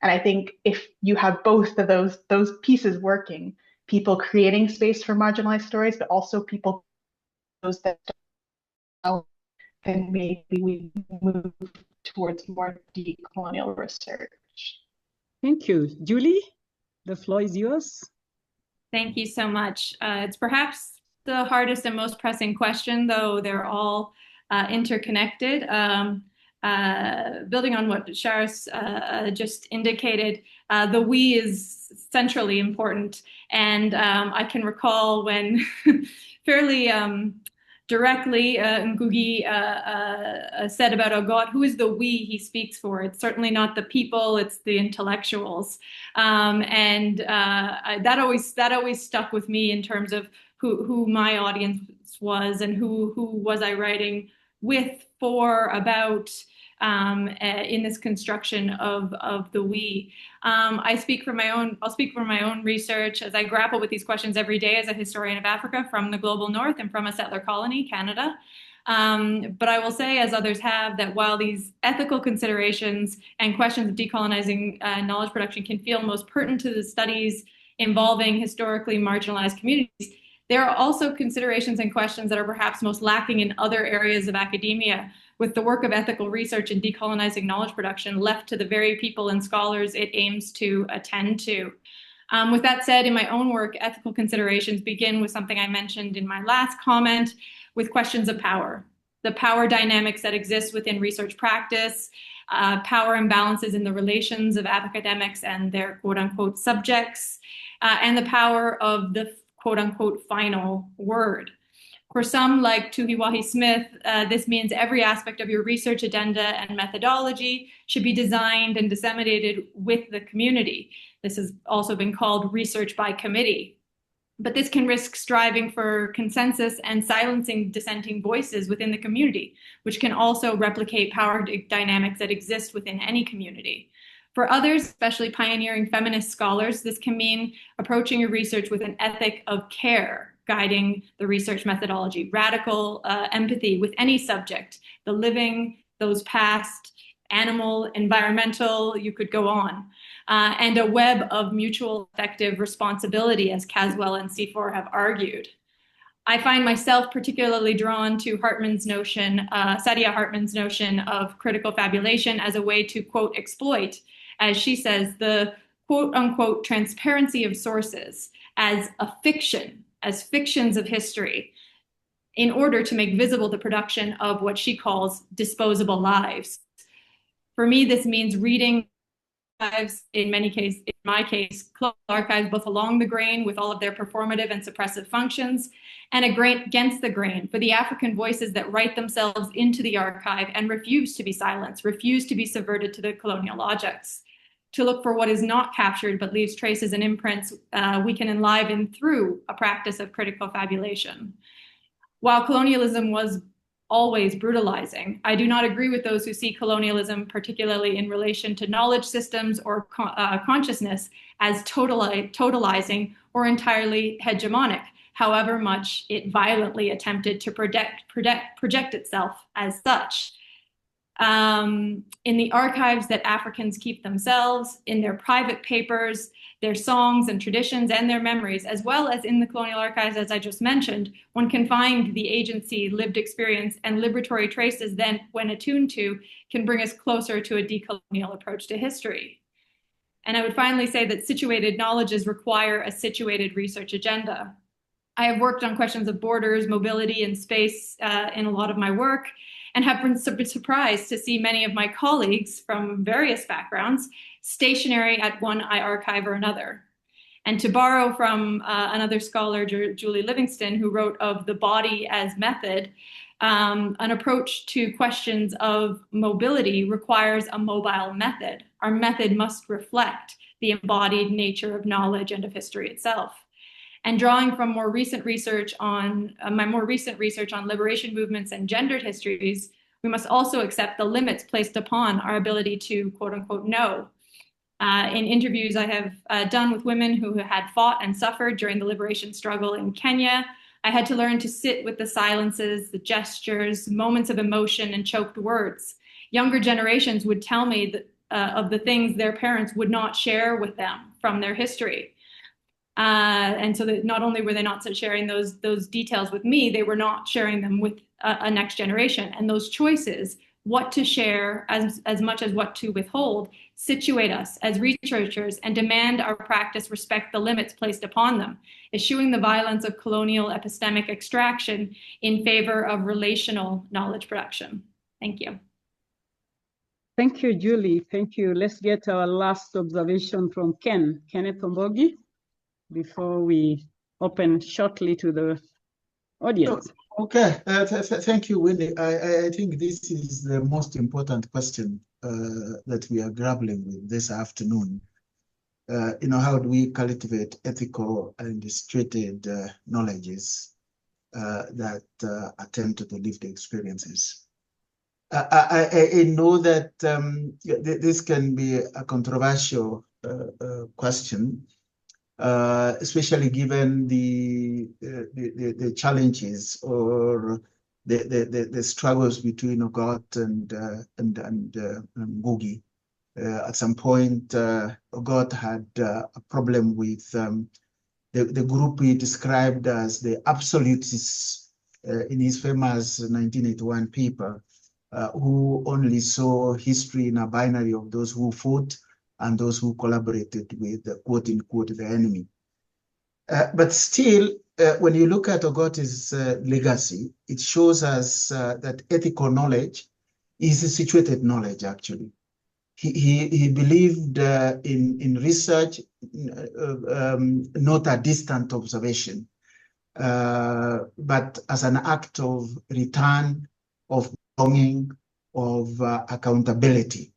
And I think if you have both of those pieces working, people creating space for marginalized stories, but also people those that don't, then maybe we move towards more decolonial research. Thank you. Julie, the floor is yours. Thank you so much. It's perhaps the hardest and most pressing question, though they're all interconnected. Building on what Charis just indicated, the we is centrally important. And I can recall when fairly directly Ngugi said about Ogot, who is the we he speaks for? It's certainly not the people, it's the intellectuals. That always stuck with me in terms of who my audience was and who was I writing with, for, about, in this construction of the we. I'll speak from my own research as I grapple with these questions every day as a historian of Africa from the global north and from a settler colony, Canada. But I will say, as others have, that while these ethical considerations and questions of decolonizing knowledge production can feel most pertinent to the studies involving historically marginalized communities, there are also considerations and questions that are perhaps most lacking in other areas of academia, with the work of ethical research and decolonizing knowledge production left to the very people and scholars it aims to attend to. With that said, in my own work, ethical considerations begin with something I mentioned in my last comment, with questions of power. The power dynamics that exist within research practice, power imbalances in the relations of academics and their quote-unquote subjects, and the power of the quote-unquote final word. For some, like Tuhiwahi Smith, this means every aspect of your research agenda and methodology should be designed and disseminated with the community. This has also been called research by committee. But this can risk striving for consensus and silencing dissenting voices within the community, which can also replicate power dynamics that exist within any community. For others, especially pioneering feminist scholars, this can mean approaching your research with an ethic of care, guiding the research methodology, radical empathy with any subject, the living, those past, animal, environmental, you could go on, and a web of mutual effective responsibility, as Caswell and C4 have argued. I find myself particularly drawn to Hartman's notion, Saidiya Hartman's notion of critical fabulation as a way to, quote, exploit, as she says, the quote unquote transparency of sources as a fiction, as fictions of history, in order to make visible the production of what she calls disposable lives. For me, this means reading archives, in my case, colonial archives, both along the grain with all of their performative and suppressive functions, and against the grain for the African voices that write themselves into the archive and refuse to be silenced, refuse to be subverted to the colonial objects. To look for what is not captured but leaves traces and imprints we can enliven through a practice of critical fabulation. While colonialism was always brutalizing, I do not agree with those who see colonialism, particularly in relation to knowledge systems or consciousness, as totalizing or entirely hegemonic, however much it violently attempted to project itself as such. In the archives that Africans keep themselves, in their private papers, their songs and traditions and their memories, as well as in the colonial archives, as I just mentioned, one can find the agency, lived experience, and liberatory traces then, when attuned to, can bring us closer to a decolonial approach to history. And I would finally say that situated knowledges require a situated research agenda. I have worked on questions of borders, mobility, and space in a lot of my work, and have been surprised to see many of my colleagues from various backgrounds stationary at one archive or another. And to borrow from another scholar, Julie Livingston, who wrote of the body as method, an approach to questions of mobility requires a mobile method. Our method must reflect the embodied nature of knowledge and of history itself. And drawing from more recent research on my more recent research on liberation movements and gendered histories, we must also accept the limits placed upon our ability to quote unquote know. In interviews I have done with women who had fought and suffered during the liberation struggle in Kenya, I had to learn to sit with the silences, the gestures, moments of emotion, and choked words. Younger generations would tell me that, of the things their parents would not share with them from their history. And so that not only were they not sharing those details with me, they were not sharing them with a next generation. And those choices, what to share as much as what to withhold, situate us as researchers and demand our practice respect the limits placed upon them, eschewing the violence of colonial epistemic extraction in favor of relational knowledge production. Thank you. Thank you, Julie. Thank you. Let's get our last observation from Kenneth Ombogi, before we open shortly to the audience. Okay, thank you, Winnie. I think this is the most important question that we are grappling with this afternoon. How do we cultivate ethical and situated knowledges that attend to the lived experiences? I know that this can be a controversial question, especially given the challenges or the struggles between Ogot and Ngugi. At some point, Ogot had a problem with the group he described as the absolutists in his famous 1981 paper, who only saw history in a binary of those who fought and those who collaborated with, quote unquote, the enemy. But still, when you look at Ogot's legacy, it shows us that ethical knowledge is a situated knowledge, actually. He believed in research, not a distant observation, but as an act of return, of belonging, of accountability.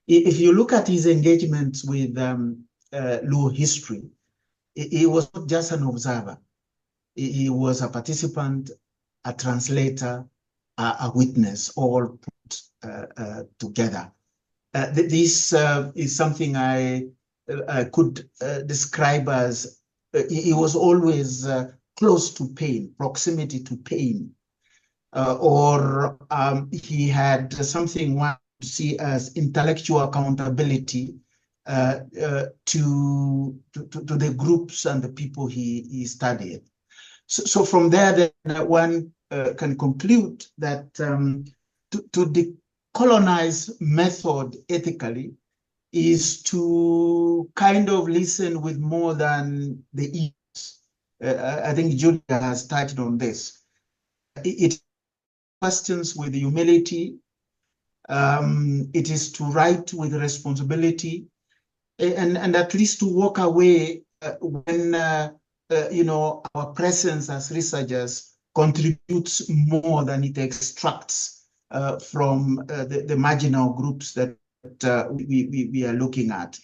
If you look at his engagements with Luo history, he was not just an observer. He was a participant, a translator, a witness, all put together. This is something I could describe as he was always close to pain, proximity to pain, or he had something one to see as intellectual accountability to the groups and the people he studied. So from there, then one can conclude that to decolonize method ethically is to kind of listen with more than the ears. I think Julia has touched on this. It questions with humility. It is to write with responsibility, and at least to walk away when our presence as researchers contributes more than it extracts from the marginal groups that we are looking at.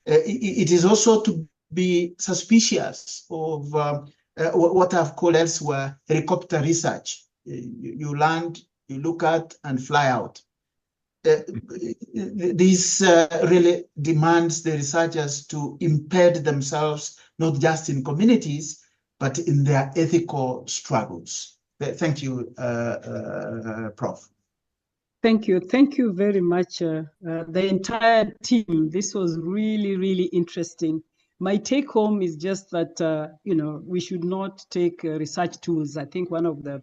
It is also to be suspicious of what I've called elsewhere helicopter research. You land, you look at, and fly out. This really demands the researchers to embed themselves not just in communities, but in their ethical struggles. Thank you, Prof. Thank you. Thank you very much, the entire team. This was really, really interesting. My take home is just that, we should not take research tools. I think one of the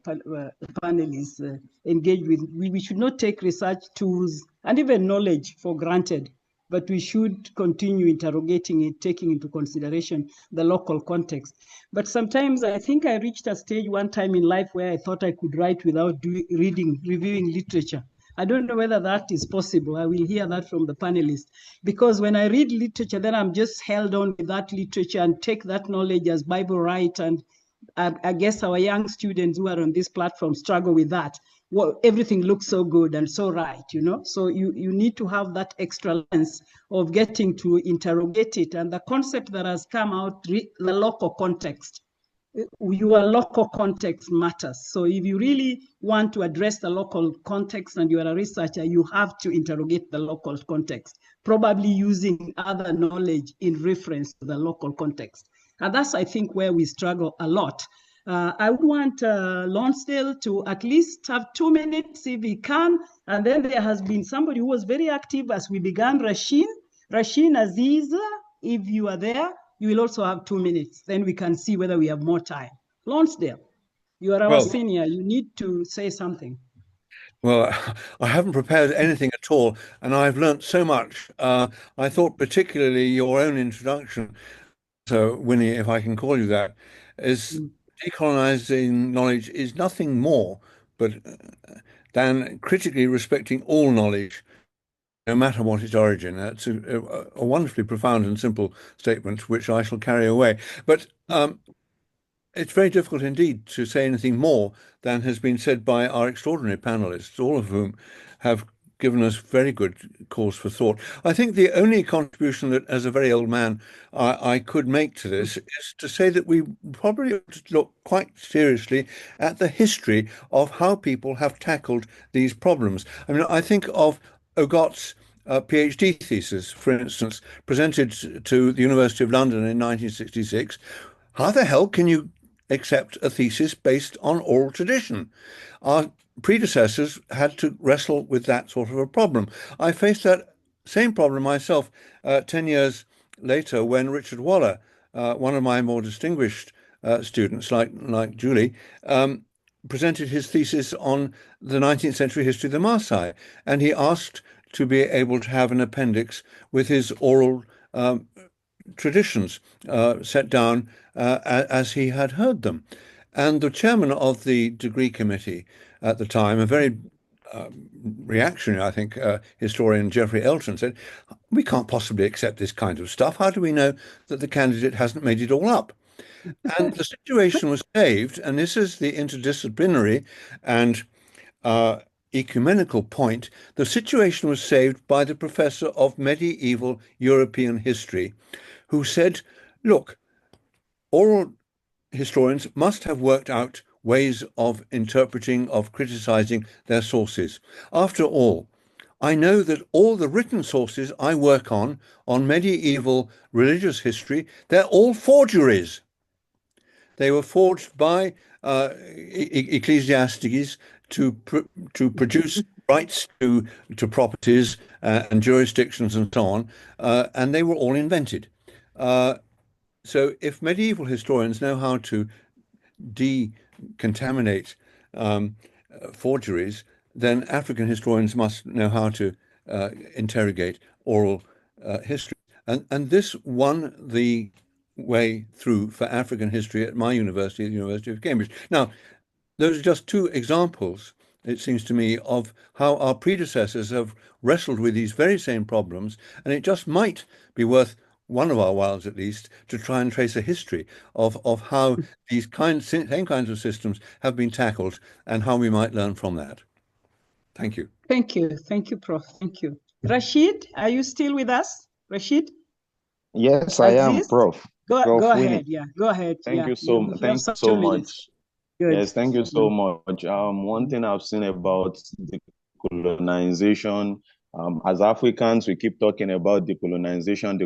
panelists engaged with, we should not take research tools and even knowledge for granted. but we should continue interrogating it, taking into consideration the local context. But sometimes I think I reached a stage one time in life where I thought I could write without reviewing literature. I don't know whether that is possible. I will hear that from the panelists. Because when I read literature, then I'm just held on with that literature and take that knowledge as Bible right. And I guess our young students who are on this platform struggle with that. Well, everything looks so good and so right, you know? So you need to have that extra lens of getting to interrogate it. And the concept that has come out, the local context. Your local context matters. So if you really want to address the local context and you are a researcher, you have to interrogate the local context, probably using other knowledge in reference to the local context. And that's, I think, where we struggle a lot. I would want Lonsdale to at least have 2 minutes if he can. And then there has been somebody who was very active as we began, Rasheen Aziz, if you are there, you will also have 2 minutes. Then we can see whether we have more time. Lonsdale, you are our senior. You need to say something. Well, I haven't prepared anything at all, and I've learnt so much. I thought particularly your own introduction, so Winnie, if I can call you that, is decolonizing knowledge is nothing more but than critically respecting all knowledge, no matter what its origin. That's a wonderfully profound and simple statement, which I shall carry away. But it's very difficult indeed to say anything more than has been said by our extraordinary panelists, all of whom have given us very good cause for thought. I think the only contribution that, as a very old man, I could make to this is to say that we probably ought to look quite seriously at the history of how people have tackled these problems. I mean, I think of Ogot's PhD thesis, for instance, presented to the University of London in 1966. How the hell can you accept a thesis based on oral tradition? Our predecessors had to wrestle with that sort of a problem. I faced that same problem myself 10 years later when Richard Waller, one of my more distinguished students like Julie, presented his thesis on the 19th century history of the Maasai, and he asked to be able to have an appendix with his oral traditions set down as he had heard them. And the chairman of the degree committee at the time, a very reactionary, I think, historian, Geoffrey Elton, said, we can't possibly accept this kind of stuff. How do we know that the candidate hasn't made it all up? And the situation was saved, and this is the interdisciplinary and ecumenical point. The situation was saved by the professor of medieval European history, who said, look, oral historians must have worked out ways of interpreting, of criticizing their sources. After all, I know that all the written sources I work on medieval religious history, they're all forgeries. They were forged by ecclesiastics to produce rights to properties and jurisdictions and so on, and they were all invented. So if medieval historians know how to decontaminate forgeries, then African historians must know how to interrogate oral history. And this won the way through for African history at my university, the University of Cambridge. Now, those are just two examples, it seems to me, of how our predecessors have wrestled with these very same problems, and it just might be worth one of our whiles at least to try and trace a history of how these same kinds of systems have been tackled and how we might learn from that. Thank you. Thank you. Thank you, Prof. Thank you. Rashid, are you still with us? Rashid? Yes, I am, Prof. Go ahead. Yeah, go ahead. Thank you so much. Good. Yes, thank you so much. One thing I've seen about decolonization, as Africans, we keep talking about decolonization.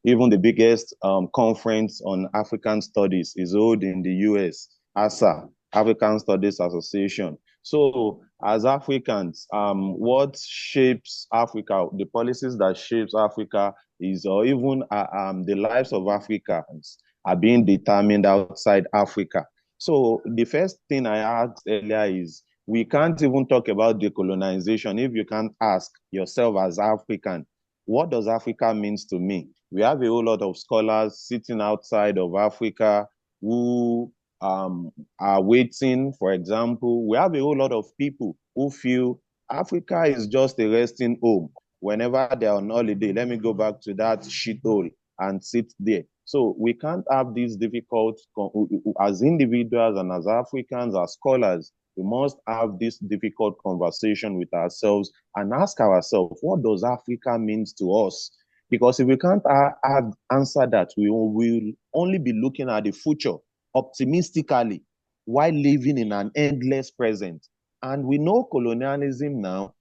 Even the biggest conference on African studies is held in the US, ASA, African Studies Association. So as Africans, what shapes Africa, the policies that shapes Africa is, or even the lives of Africans are being determined outside Africa. So the first thing I asked earlier is, We can't even talk about decolonization if you can't ask yourself as African, what does Africa means to me? We have a whole lot of scholars sitting outside of Africa who are waiting, for example. We have a whole lot of people who feel Africa is just a resting home. Whenever they're on holiday, let me go back to that shithole and sit there. So we can't have these difficult, as individuals and as Africans, as scholars, we must have this difficult conversation with ourselves and ask ourselves, what does Africa mean to us? Because if we can't answer that, we will only be looking at the future optimistically while living in an endless present. And we know colonialism now,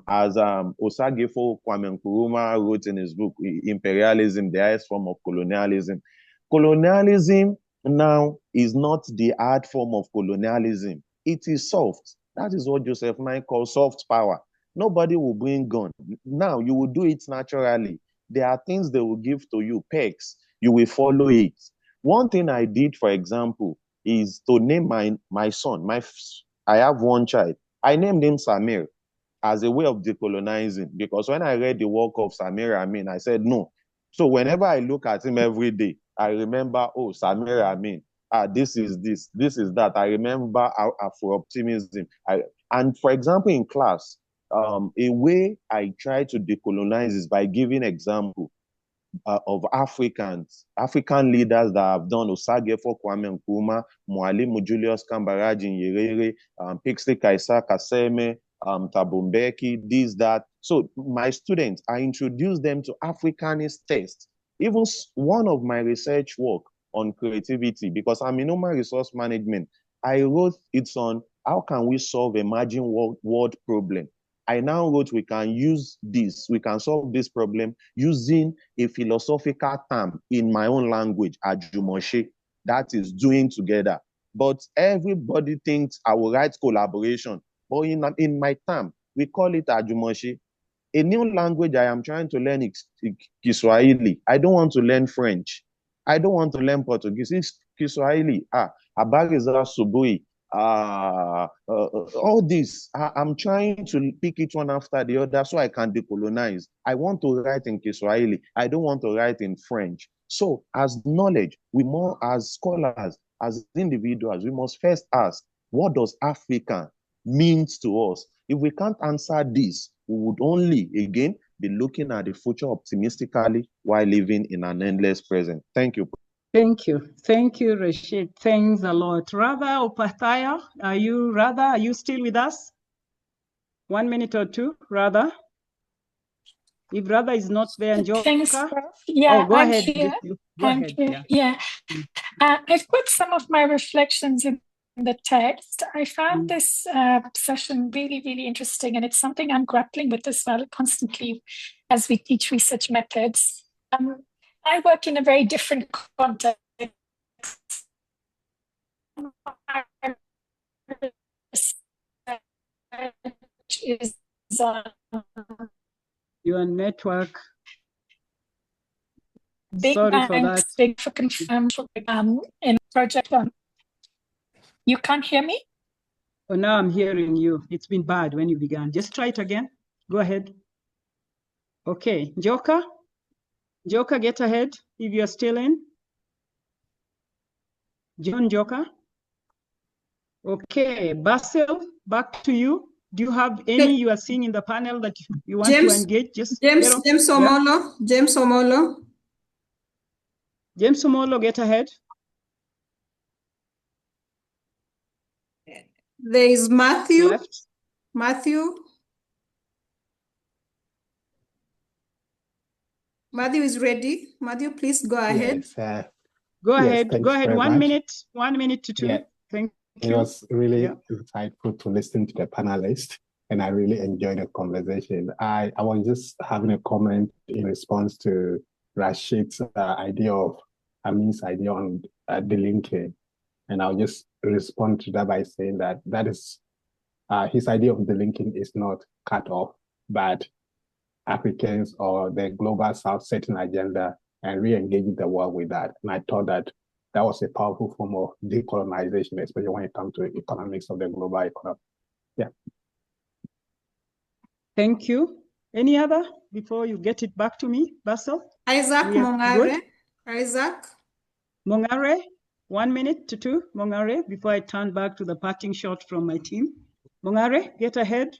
as Osagefo Kwame Nkrumah wrote in his book, Imperialism, the highest form of colonialism. Colonialism now is not the hard form of colonialism. It is soft. That is what Joseph Nye calls soft power. Nobody will bring gun. Now, you will do it naturally. There are things they will give to you, pegs. You will follow it. One thing I did, for example, is to name my son. I have one child. I named him Samir as a way of decolonizing, because when I read the work of Samir Amin, I said, no. So whenever I look at him every day, I remember, oh, Samir Amin, this is that. I remember Afro-optimism. And for example, in class, a way I try to decolonize is by giving example of African leaders that have done. Osagefo Kwame Nkrumah, Mwalimu Julius Kambarage Nyerere, Pixley Kaisa Kaseme, Thabo Mbeki, this, that. So my students, I introduce them to Africanist text. Even one of my research work on creativity, because I'm in human resource management, I wrote it on how can we solve emerging world problem. I now wrote we can solve this problem using a philosophical term in my own language, Ajumoshe, that is doing together. But everybody thinks I will write collaboration. But in my term, we call it Ajumoshe. A new language I am trying to learn is Kiswahili. I don't want to learn French. I don't want to learn Portuguese. It's Kiswahili. Abariza Subui. All this, I'm trying to pick each one after the other so I can decolonize. I want to write in Kiswahili. I don't want to write in French. So as knowledge, as scholars, as individuals, we must first ask, what does Africa mean to us? If we can't answer this, we would only, again, be looking at the future optimistically while living in an endless present. Thank you. Thank you. Thank you, Rashid. Thanks a lot. Radha Upathaya, are you still with us? 1 minute or two, Radha? If Radha is not there, Njoka? Thanks, yeah, go I'm ahead. here. Go ahead. Yeah. I've put some of my reflections in the text. I found this session really, really interesting, and it's something I'm grappling with as well constantly as we teach research methods. I work in a very different context. Your network. Big Sorry banks, for that. big for confirmed in project one. You can't hear me? Oh, now I'm hearing you. It's been bad when you began. Just try it again. Go ahead. Okay, Njoka, get ahead if you're still in. John Njoka. Okay, Basil, back to you. Do you have any you are seeing in the panel that you want to engage? James Omolo. James Omolo. James Omolo, get ahead. There is Matthew. Left. Matthew is ready. Matthew, please go ahead. Yes, go ahead. 1 minute. 1 minute to 2. Yeah. Thank you. It was really insightful to listen to the panelists, and I really enjoyed the conversation. I was just having a comment in response to Rashid's idea on delinking, and I'll just respond to that by saying that is his idea of delinking is not cut off, but Africans or the global South setting agenda and re-engaging the world with that. And I thought that was a powerful form of decolonization, especially when it comes to economics of the global economy. Yeah. Thank you. Any other before you get it back to me, Basil? Isaac We are Mongare. good? Isaac. Mongare, 1 minute to 2, Mongare, before I turn back to the parting shot from my team. Mongare, get ahead.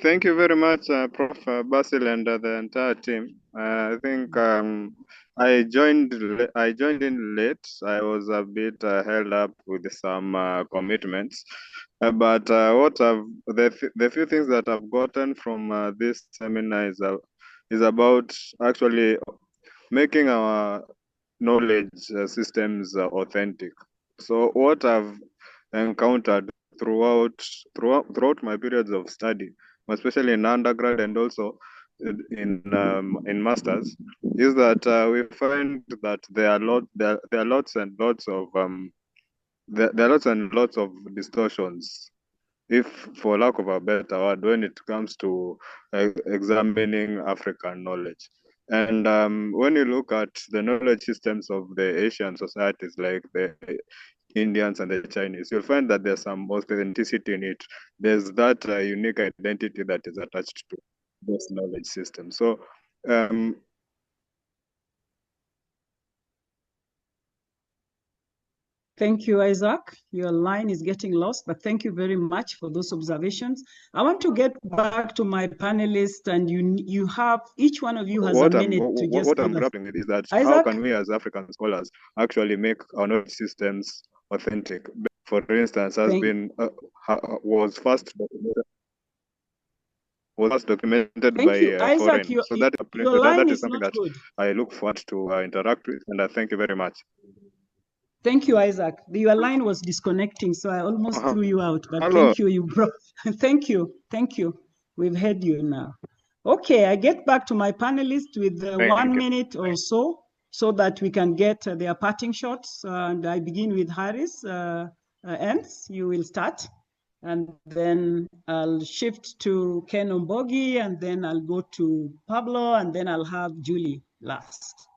Thank you very much, Prof. Basil and the entire team. I think I joined in late. I was a bit held up with some commitments, but the few things that I've gotten from this seminar is about actually making our knowledge systems authentic. So what I've encountered throughout my periods of study, especially in undergrad and also in masters, is that we find that there are lots and lots of there are lots and lots of distortions, if for lack of a better word, when it comes to examining African knowledge. And when you look at the knowledge systems of the Asian societies, like the Indians and the Chinese, you'll find that there's some authenticity in it. There's that unique identity that is attached to this knowledge system. So Thank you, Isaac. Your line is getting lost, but thank you very much for those observations. I want to get back to my panelists, and you have, each one of you has a minute to just... What I'm grappling with is that Isaac? How can we as African scholars actually make our knowledge systems authentic? For instance, was first documented Thank by you. Isaac, foreign. So your line that is is something not that good. I look forward to interact with, and I thank you very much. Thank you, Isaac. Your line was disconnecting, so I almost threw you out, but Hello. thank you. You brought. Thank you. Thank you. We've heard you now. Okay, I get back to my panelists with 1 minute or so that we can get their parting shots. And I begin with Harris. Ernst, you will start. And then I'll shift to Ken Ombogi, and then I'll go to Pablo, and then I'll have Julie last.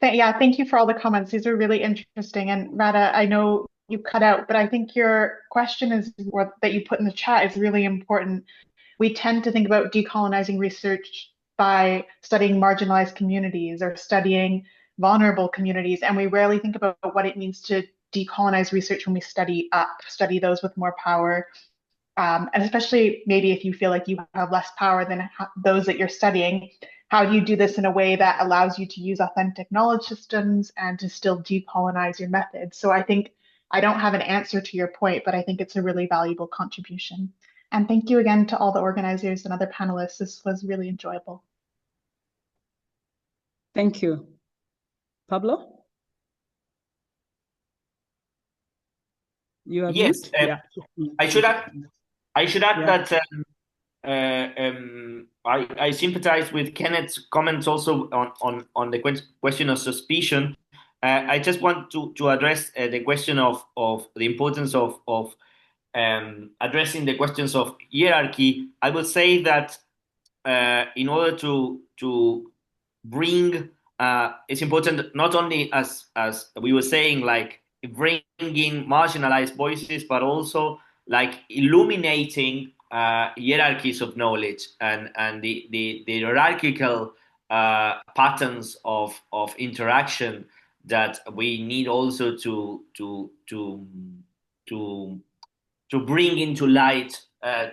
Thank you for all the comments. These are really interesting. And Rada, I know you cut out, but I think your question that you put in the chat is really important. We tend to think about decolonizing research by studying marginalized communities or studying vulnerable communities, and we rarely think about what it means to decolonize research when we study those with more power. And especially maybe if you feel like you have less power than those that you're studying, how do you do this in a way that allows you to use authentic knowledge systems and to still decolonize your methods? So I think I don't have an answer to your point, but I think it's a really valuable contribution. And thank you again to all the organizers and other panelists. This was really enjoyable. Thank you. Pablo? You are yes, mute? Yeah. I should add that I sympathize with Kenneth's comments also on the question of suspicion. I just want to address the question of the importance of addressing the questions of hierarchy. I would say that in order to bring, it's important not only as we were saying, like bringing marginalized voices, but also like illuminating hierarchies of knowledge and the hierarchical patterns of interaction that we need also to bring into light,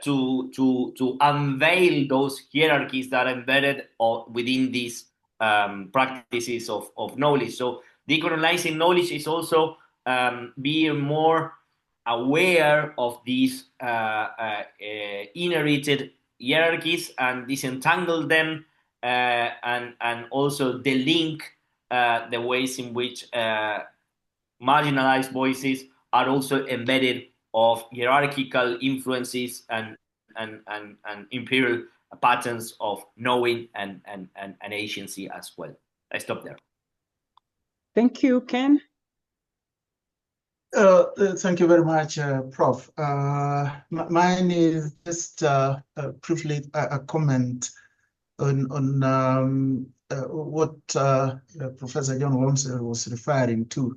to unveil those hierarchies that are embedded within these practices of knowledge. So decolonizing knowledge is also being more aware of these inherited hierarchies and disentangle them, and also delink the ways in which marginalized voices are also embedded of hierarchical influences and imperial patterns of knowing and agency as well. I stop there. Thank you, Ken. Thank you very much, Prof. Mine is just briefly a comment on what Professor John Wamsley was referring to.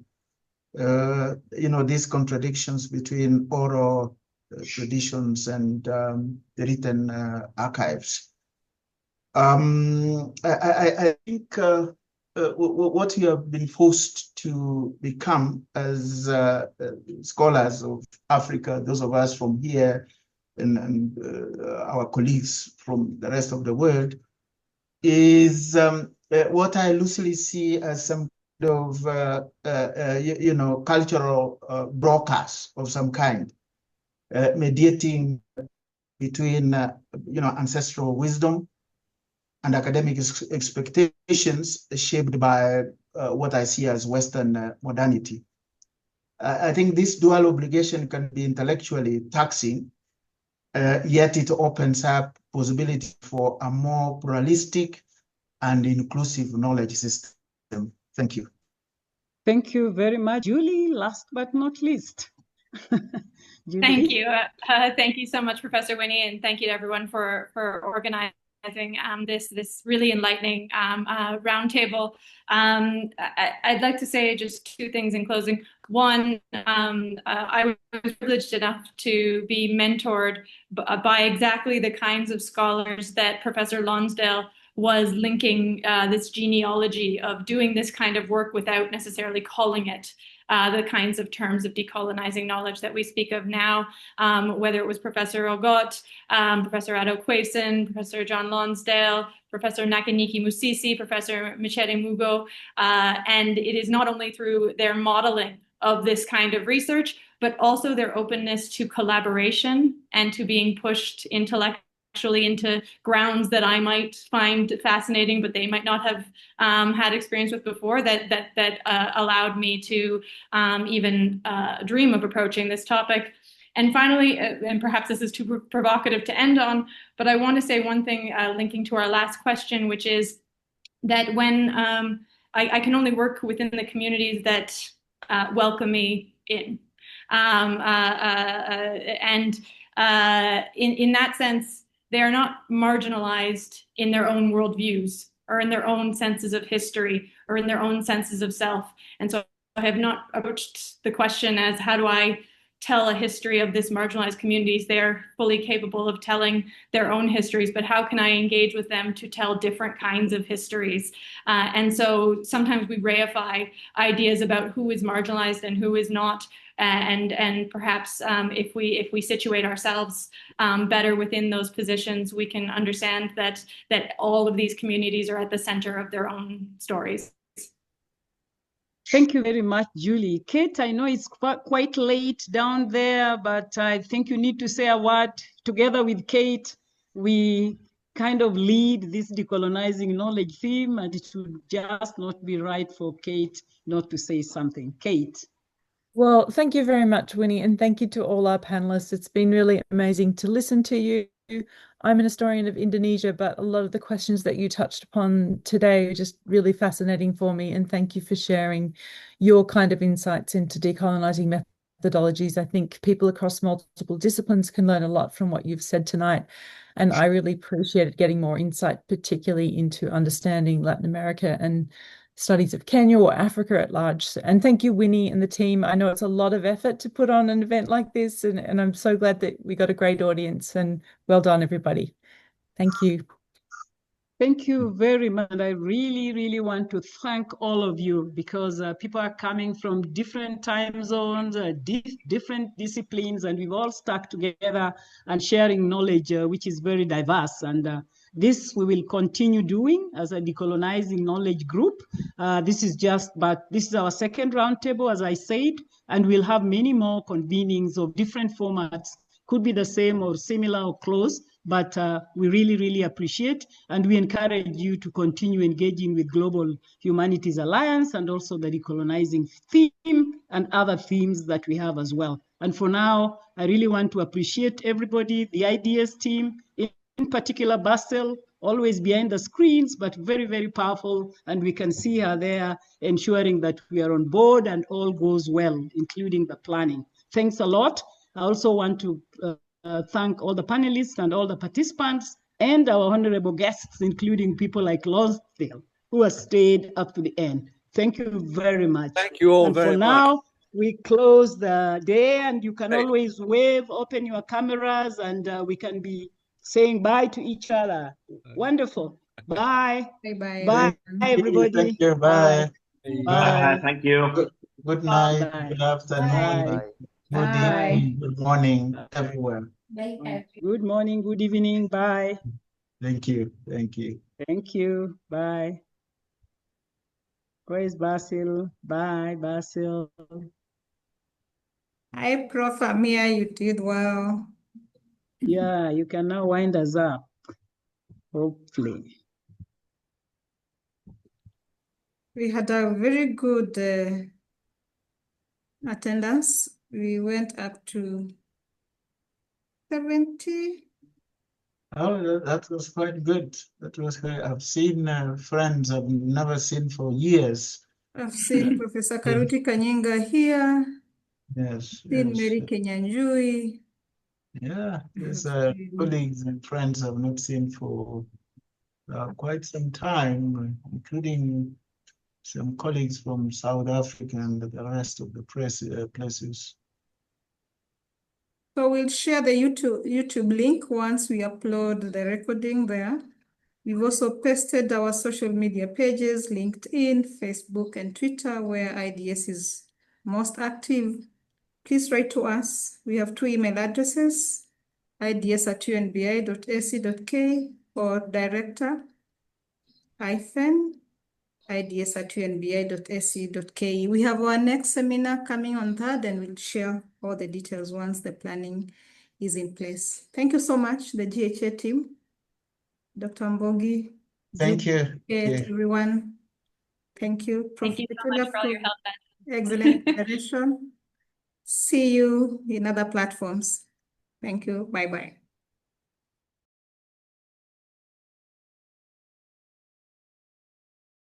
these contradictions between oral traditions and the written archives. I think what we have been forced to become as scholars of Africa, those of us from here and our colleagues from the rest of the world, is what I loosely see as some of cultural broadcast of some kind, mediating between ancestral wisdom and academic expectations shaped by what I see as Western modernity. I think this dual obligation can be intellectually taxing, yet it opens up possibility for a more pluralistic and inclusive knowledge system. Thank you. Thank you very much, Julie. Last but not least. Julie? Thank you. Thank you so much, Professor Winnie, and thank you to everyone for organizing this really enlightening roundtable. I'd like to say just two things in closing. One, I was privileged enough to be mentored by exactly the kinds of scholars that Professor Lonsdale was linking this genealogy of doing this kind of work without necessarily calling it the kinds of terms of decolonizing knowledge that we speak of now, whether it was Professor Ogot, Professor Addo Quason, Professor John Lonsdale, Professor Nakaniki Musisi, Professor Michere Mugo. And it is not only through their modeling of this kind of research, but also their openness to collaboration and to being pushed intellectually into grounds that I might find fascinating, but they might not have had experience with before, that allowed me to even dream of approaching this topic. And finally, and perhaps this is too provocative to end on, but I want to say one thing linking to our last question, which is that when I can only work within the communities that welcome me in. And in that sense, they are not marginalized in their own worldviews or in their own senses of history or in their own senses of self. And so I have not approached the question as how do I tell a history of this marginalized communities? They are fully capable of telling their own histories, but how can I engage with them to tell different kinds of histories? And so sometimes we reify ideas about who is marginalized and who is not. And perhaps if we situate ourselves better within those positions, we can understand that all of these communities are at the center of their own stories. Thank you very much, Julie. Kate, I know it's quite late down there, but I think you need to say a word. Together with Kate, we kind of lead this decolonizing knowledge theme, and it should just not be right for Kate not to say something. Kate. Well, thank you very much, Winnie, and thank you to all our panelists. It's been really amazing to listen to you. I'm an historian of Indonesia, but a lot of the questions that you touched upon today are just really fascinating for me. And thank you for sharing your kind of insights into decolonizing methodologies. I think people across multiple disciplines can learn a lot from what you've said tonight. And I really appreciated getting more insight, particularly into understanding Latin America and studies of Kenya or Africa at large. And thank you, Winnie and the team. I know it's a lot of effort to put on an event like this, and I'm so glad that we got a great audience, and well done, everybody. Thank you. Thank you very much. And I really, really want to thank all of you because people are coming from different time zones, different disciplines, and we've all stuck together and sharing knowledge, which is very diverse. And this we will continue doing as a decolonizing knowledge group. This is our second roundtable, as I said, and we'll have many more convenings of different formats. Could be the same or similar or close, but we really, really appreciate, and we encourage you to continue engaging with Global Humanities Alliance and also the decolonizing theme and other themes that we have as well. And for now, I really want to appreciate everybody, the IDS team, in particular Basil, always behind the screens, but very, very powerful. And we can see her there ensuring that we are on board and all goes well, including the planning. Thanks a lot. I also want to thank all the panelists and all the participants and our honorable guests, including people like Lonsdale, who have stayed up to the end. Thank you very much. Thank you all very much. For now, we close the day, and you can always wave, open your cameras, and we can be saying bye to each other. Wonderful. Bye. Bye-bye. Bye, everybody. Thank you. Bye. Bye. Thank you. Good night. Bye. Good afternoon. Bye. Good Bye. evening. Good morning, everyone. Good morning, good evening. Bye. Thank you. Thank you. Thank you. Bye. Where's Basil? Bye, Basil. Hi, Prof. Amir, you did well. Yeah, you can now wind us up, hopefully. We had a very good attendance. We went up to 70. Oh, that was quite good. That was great. I've seen friends I've never seen for years. I've seen Professor Karuti Kanyinga here. Yes, Seen yes. Mary Kenyanjui. Yeah, there's seen- colleagues and friends I've not seen for quite some time, including some colleagues from South Africa and the rest of the places. So we'll share the YouTube link once we upload the recording there. We've also pasted our social media pages, LinkedIn, Facebook, and Twitter, where IDS is most active. Please write to us. We have 2 email addresses, ids@unbi.ac.k or director-ids@unbi.ac.ke. We have our next seminar coming on that, and we'll share all the details once the planning is in place. Thank you so much, the GHA team, Dr. Mbogi. Thank you. Everyone. Thank you. Thank you so much for all your help, Ben. Excellent presentation. See you in other platforms. Thank you. Bye-bye.